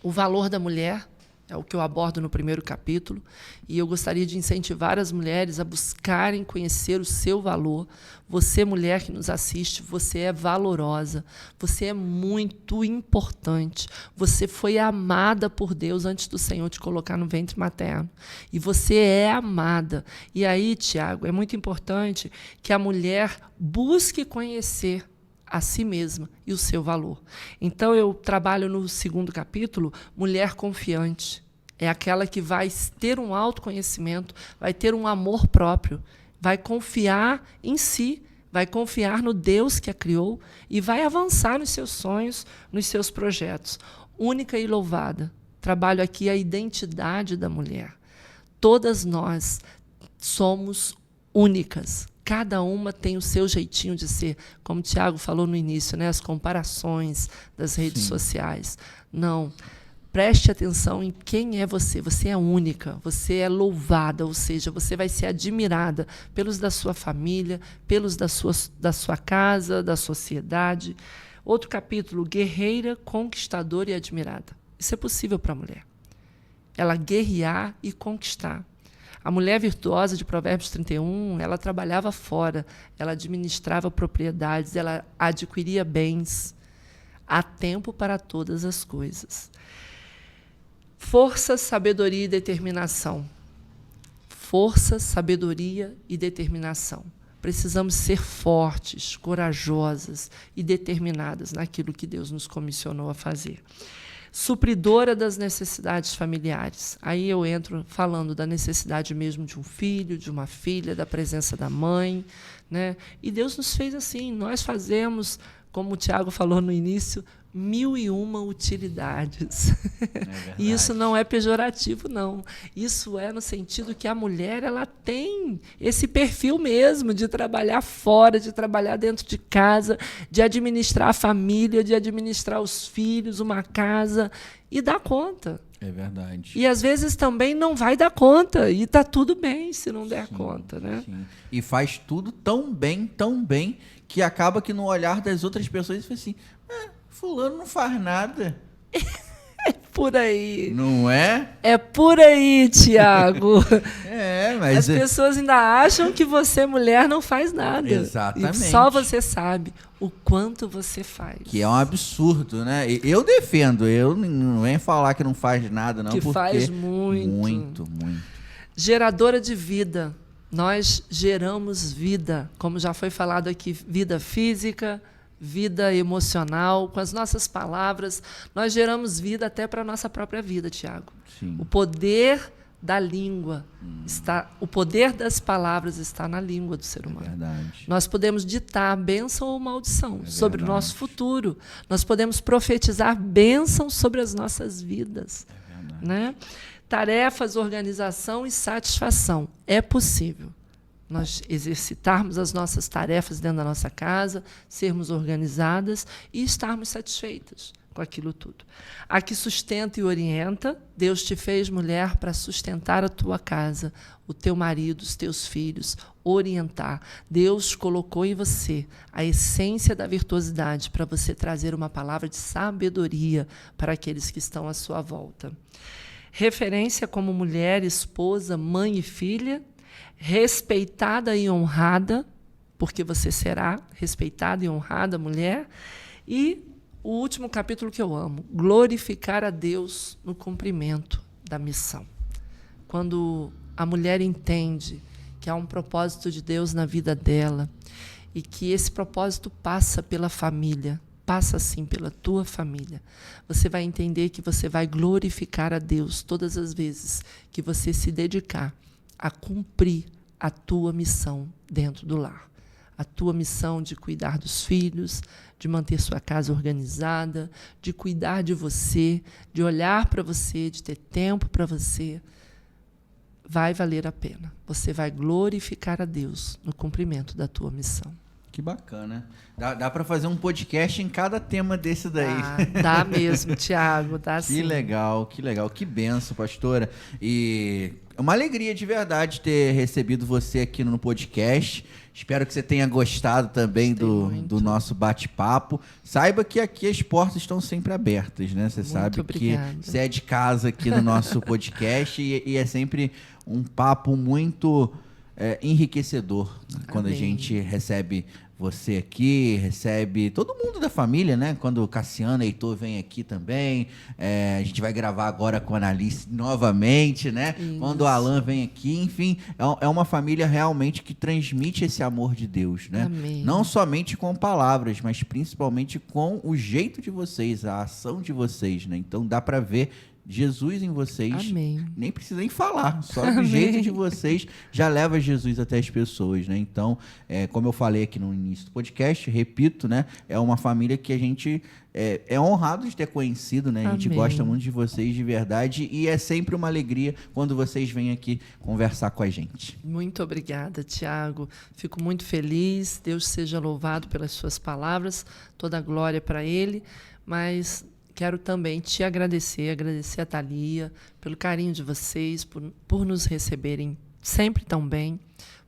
o valor da mulher, é o que eu abordo no primeiro capítulo, e eu gostaria de incentivar as mulheres a buscarem conhecer o seu valor. Você, mulher que nos assiste, você é valorosa, você é muito importante, você foi amada por Deus antes do Senhor te colocar no ventre materno, e você é amada. E aí, Tiago, é muito importante que a mulher busque conhecer a si mesma e o seu valor. Então, eu trabalho no segundo capítulo, mulher confiante. É aquela que vai ter um autoconhecimento, vai ter um amor próprio, vai confiar em si, vai confiar no Deus que a criou e vai avançar nos seus sonhos, nos seus projetos. Única e louvada. Trabalho aqui a identidade da mulher. Todas nós somos únicas. Cada uma tem o seu jeitinho de ser, como o Tiago falou no início, né? As comparações das redes sociais. Não, preste atenção em quem é você. Você é única, você é louvada, ou seja, você vai ser admirada pelos da sua família, pelos da sua casa, da sociedade. Outro capítulo, guerreira, conquistadora e admirada. Isso é possível para a mulher. Ela guerrear e conquistar. A mulher virtuosa de Provérbios 31, ela trabalhava fora, ela administrava propriedades, ela adquiria bens. Há tempo para todas as coisas. Força, sabedoria e determinação. força, sabedoria e determinação. Precisamos ser fortes, corajosas e determinadas naquilo que Deus nos comissionou a fazer. Supridora das necessidades familiares. Aí eu entro falando da necessidade mesmo de um filho, de uma filha, da presença da mãe, né? E Deus nos fez assim. Nós fazemos, como o Tiago falou no início, 1001 utilidades. E isso não é pejorativo, não. Isso é no sentido que a mulher ela tem esse perfil mesmo de trabalhar fora, de trabalhar dentro de casa, de administrar a família, de administrar os filhos, uma casa, e dar conta. É verdade. E às vezes também não vai dar conta, e está tudo bem se não der conta, né? Sim. E faz tudo tão bem, que acaba que no olhar das outras pessoas fica assim, fulano não faz nada. É por aí. Não é? É por aí, Tiago. Mas... As pessoas ainda acham que você, mulher, não faz nada. Exatamente. E só você sabe o quanto você faz. Que é um absurdo, né? Eu defendo, eu não venho falar que não faz nada, não. Que porque faz muito. Muito. Geradora de vida. Nós geramos vida, como já foi falado aqui, vida física, vida emocional, com as nossas palavras. Nós geramos vida até para a nossa própria vida, Tiago. Sim. O poder da língua, o poder das palavras está na língua do ser humano. Verdade. Nós podemos ditar bênção ou maldição sobre o nosso futuro. Nós podemos profetizar bênção sobre as nossas vidas. Né? Tarefas, organização e satisfação. É possível nós exercitarmos as nossas tarefas dentro da nossa casa, sermos organizadas e estarmos satisfeitas com aquilo tudo. A que sustenta e orienta, Deus te fez mulher para sustentar a tua casa, o teu marido, os teus filhos, orientar. Deus colocou em você a essência da virtuosidade para você trazer uma palavra de sabedoria para aqueles que estão à sua volta. Referência como mulher, esposa, mãe e filha, respeitada e honrada, porque você será respeitada e honrada, mulher. E o último capítulo que eu amo, glorificar a Deus no cumprimento da missão. Quando a mulher entende que há um propósito de Deus na vida dela e que esse propósito passa pela família, passa sim pela tua família, você vai entender que você vai glorificar a Deus todas as vezes que você se dedicar a cumprir a tua missão dentro do lar. A tua missão de cuidar dos filhos, de manter sua casa organizada, de cuidar de você, de olhar para você, de ter tempo para você, vai valer a pena. Você vai glorificar a Deus no cumprimento da tua missão. Que bacana. Dá para fazer um podcast em cada tema desse daí. Dá mesmo, Tiago, dá sim. Que legal. Que benção, pastora. E é uma alegria de verdade ter recebido você aqui no podcast. Espero que você tenha gostado também do nosso bate-papo. Saiba que aqui as portas estão sempre abertas, né? Você sabe obrigada. Que você é de casa aqui no nosso podcast e é sempre um papo muito enriquecedor, né? Quando a gente recebe você aqui, recebe todo mundo da família, né? Quando o Cassiano e Heitor vem aqui também, a gente vai gravar agora com a Analice novamente, né? Isso. Quando o Alan vem aqui, enfim, é uma família realmente que transmite esse amor de Deus, né? Amém. Não somente com palavras, mas principalmente com o jeito de vocês, a ação de vocês, né? Então dá para ver Jesus em vocês. Amém. Nem precisa nem falar, só do jeito de vocês já leva Jesus até as pessoas, né? Então, como eu falei aqui no início do podcast, repito, né? É uma família que a gente é honrado de ter conhecido, né? A gente gosta muito de vocês de verdade e é sempre uma alegria quando vocês vêm aqui conversar com a gente. Muito obrigada, Tiago. Fico muito feliz. Deus seja louvado pelas suas palavras, toda a glória para Ele, mas quero também te agradecer a Thalia, pelo carinho de vocês, por nos receberem sempre tão bem,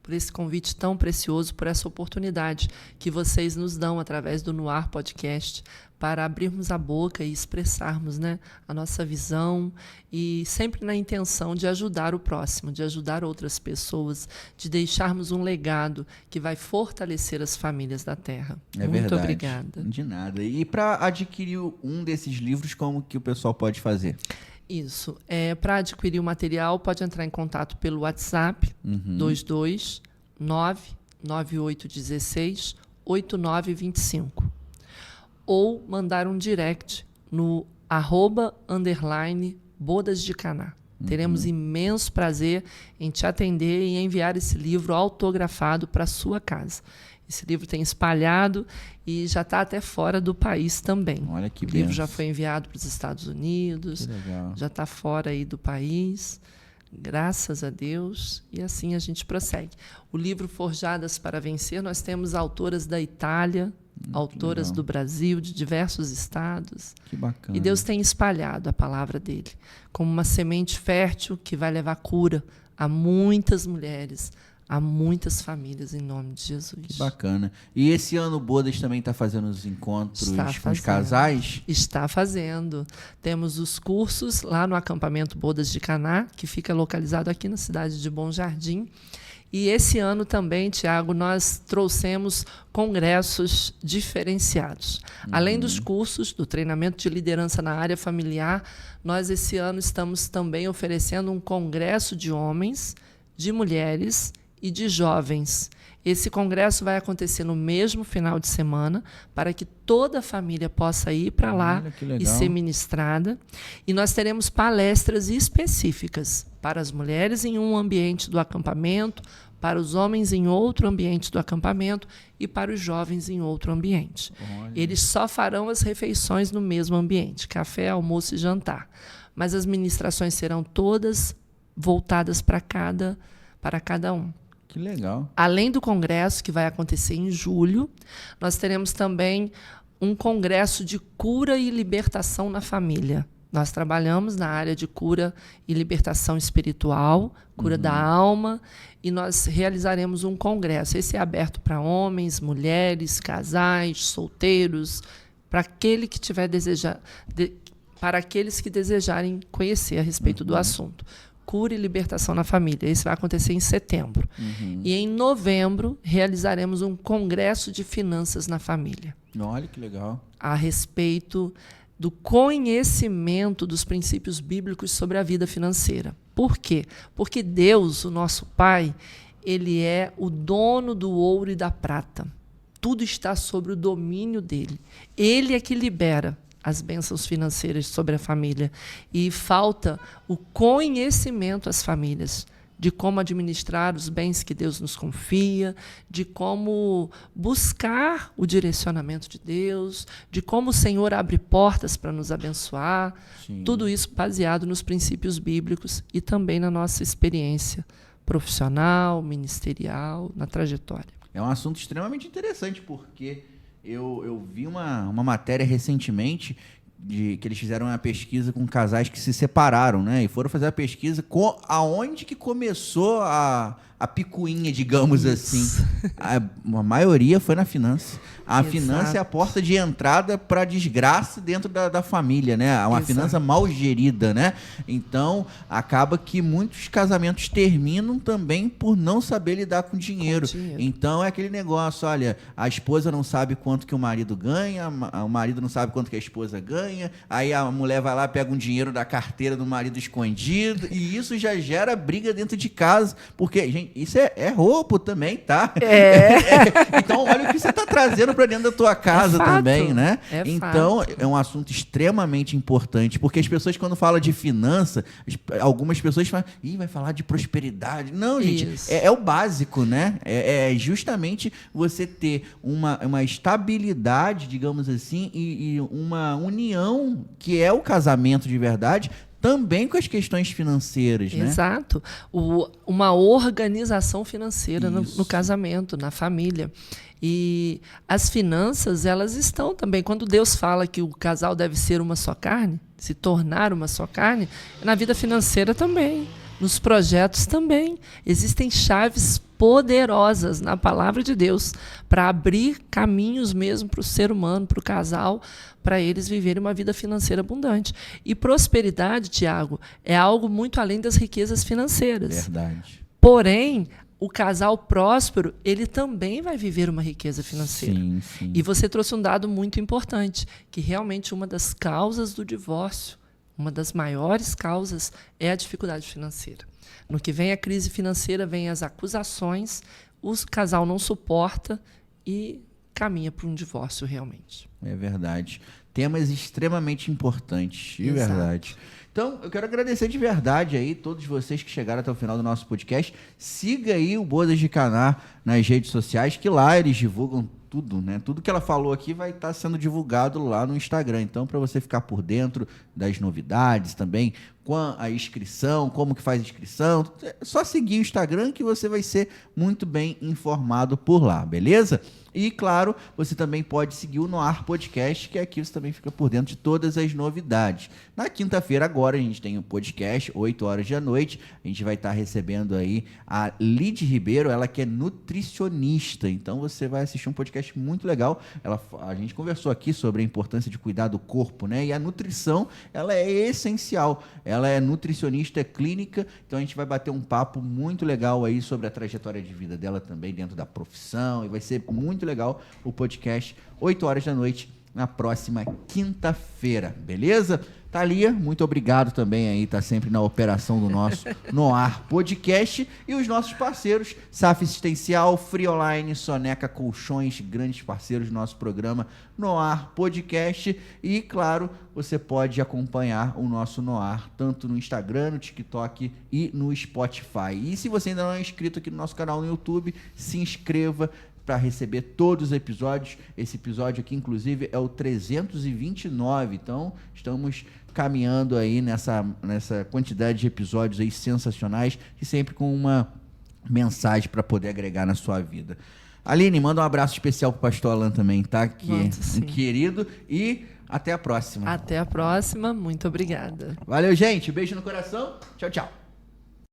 por esse convite tão precioso, por essa oportunidade que vocês nos dão através do No Ar Podcast para abrirmos a boca e expressarmos, né, a nossa visão e sempre na intenção de ajudar o próximo, de ajudar outras pessoas, de deixarmos um legado que vai fortalecer as famílias da Terra. Muito verdade. Obrigada. De nada. E para adquirir um desses livros, como que o pessoal pode fazer? Isso. Para adquirir o material, pode entrar em contato pelo WhatsApp, 22 99816 8925. Ou mandar um direct no @_Bodas de Caná. Teremos imenso prazer em te atender e enviar esse livro autografado para sua casa. Esse livro tem espalhado e já está até fora do país também. Olha que O livro benção. já foi enviado para os Estados Unidos, Que legal. já está fora aí do país, graças a Deus, e assim a gente prossegue. O livro Forjadas para Vencer, nós temos autoras da Itália, autoras legal. do Brasil, de diversos estados. Que bacana. E Deus tem espalhado a palavra dele como uma semente fértil que vai levar cura a muitas mulheres, a muitas famílias, em nome de Jesus. Que bacana. E esse ano o Bodas também está fazendo os encontros Está com os fazendo. casais? Está fazendo. Temos os cursos lá no acampamento Bodas de Caná, que fica localizado aqui na cidade de Bom Jardim. E esse ano também, Tiago, nós trouxemos congressos diferenciados. Além dos cursos, do treinamento de liderança na área familiar, nós esse ano estamos também oferecendo um congresso de homens, de mulheres e de jovens. Esse congresso vai acontecer no mesmo final de semana, para que toda a família possa ir para lá Olha, que e legal. ser ministrada. E nós teremos palestras específicas para as mulheres em um ambiente do acampamento, para os homens em outro ambiente do acampamento e para os jovens em outro ambiente. Olha. Eles só farão as refeições no mesmo ambiente, café, almoço e jantar. Mas as ministrações serão todas voltadas para cada um. Que legal. Além do congresso, que vai acontecer em julho, nós teremos também um congresso de cura e libertação na família. Nós trabalhamos na área de cura e libertação espiritual, cura da alma, e nós realizaremos um congresso. Esse é aberto para homens, mulheres, casais, solteiros, para aquele que tiver para aqueles que desejarem conhecer a respeito do assunto. Cura e libertação na família. Esse vai acontecer em setembro. E em novembro realizaremos um congresso de finanças na família, Olha que legal. a respeito do conhecimento dos princípios bíblicos sobre a vida financeira. Por quê? Porque Deus, o nosso Pai, ele é o dono do ouro e da prata. Tudo está sobre o domínio dele. Ele é que libera as bênçãos financeiras sobre a família. E falta o conhecimento às famílias de como administrar os bens que Deus nos confia, de como buscar o direcionamento de Deus, de como o Senhor abre portas para nos abençoar. Sim. Tudo isso baseado nos princípios bíblicos e também na nossa experiência profissional, ministerial, na trajetória. É um assunto extremamente interessante, porque eu vi uma matéria recentemente que eles fizeram uma pesquisa com casais que se separaram, né? E foram fazer a pesquisa aonde que começou a picuinha, digamos assim. A maioria foi na finança. A Exato. finança é a porta de entrada para desgraça dentro da família, né? Uma Exato. finança mal gerida, né? Então, acaba que muitos casamentos terminam também por não saber lidar com dinheiro. Então, é aquele negócio, olha, a esposa não sabe quanto que o marido ganha, o marido não sabe quanto que a esposa ganha, aí a mulher vai lá, pega um dinheiro da carteira do marido escondido, e isso já gera briga dentro de casa, porque, gente, isso é roubo também, tá? Então, olha o que você está trazendo para dentro da tua casa também, né? Então, é um assunto extremamente importante, porque as pessoas, quando falam de finança, algumas pessoas falam, vai falar de prosperidade. Não, gente, é o básico, né? É justamente você ter uma estabilidade, digamos assim, e uma união, que é o casamento de verdade, também com as questões financeiras, né? Exato. Uma organização financeira no casamento, na família. E as finanças, elas estão também. Quando Deus fala que o casal deve ser uma só carne, se tornar uma só carne, na vida financeira também, nos projetos também. Existem chaves poderosas na palavra de Deus para abrir caminhos mesmo para o ser humano, para o casal, para eles viverem uma vida financeira abundante. E prosperidade, Tiago, é algo muito além das riquezas financeiras. Verdade. Porém, o casal próspero, ele também vai viver uma riqueza financeira. Sim, sim. E você trouxe um dado muito importante, que realmente uma das causas do divórcio, uma das maiores causas é a dificuldade financeira. No que vem a crise financeira, vem as acusações, o casal não suporta e caminha para um divórcio realmente. É verdade. Temas extremamente importantes, de Exato. verdade. Então, eu quero agradecer de verdade aí todos vocês que chegaram até o final do nosso podcast. Siga aí o Bodas de Caná nas redes sociais, que lá eles divulgam tudo, né? Tudo que ela falou aqui vai estar sendo divulgado lá no Instagram. Então, para você ficar por dentro das novidades também, com a inscrição, como que faz a inscrição, é só seguir o Instagram que você vai ser muito bem informado por lá, beleza? E, claro, você também pode seguir o Noar Podcast, que aqui você também fica por dentro de todas as novidades. Na quinta-feira agora a gente tem um podcast, 8 horas da noite. A gente vai estar recebendo aí a Lid Ribeiro, ela que é nutricionista. Então você vai assistir um podcast muito legal. A gente conversou aqui sobre a importância de cuidar do corpo, né? E a nutrição, ela é essencial. Ela é nutricionista, é clínica. Então a gente vai bater um papo muito legal aí sobre a trajetória de vida dela também dentro da profissão. E vai ser muito legal o podcast, 8 horas da noite, na próxima quinta-feira, beleza? Thalia, muito obrigado também aí, tá sempre na operação do nosso Noar Podcast. E os nossos parceiros, SAF Assistencial, Free Online, Soneca Colchões, grandes parceiros do nosso programa Noar Podcast. E, claro, você pode acompanhar o nosso Noar, tanto no Instagram, no TikTok e no Spotify. E se você ainda não é inscrito aqui no nosso canal no YouTube, se inscreva para receber todos os episódios. Esse episódio aqui, inclusive, é o 329. Então, estamos caminhando aí nessa quantidade de episódios aí sensacionais e sempre com uma mensagem para poder agregar na sua vida. Aline, manda um abraço especial pro pastor Alan também, tá? Que um querido. E até a próxima. Até a próxima. Muito obrigada. Valeu, gente. Beijo no coração. Tchau, tchau.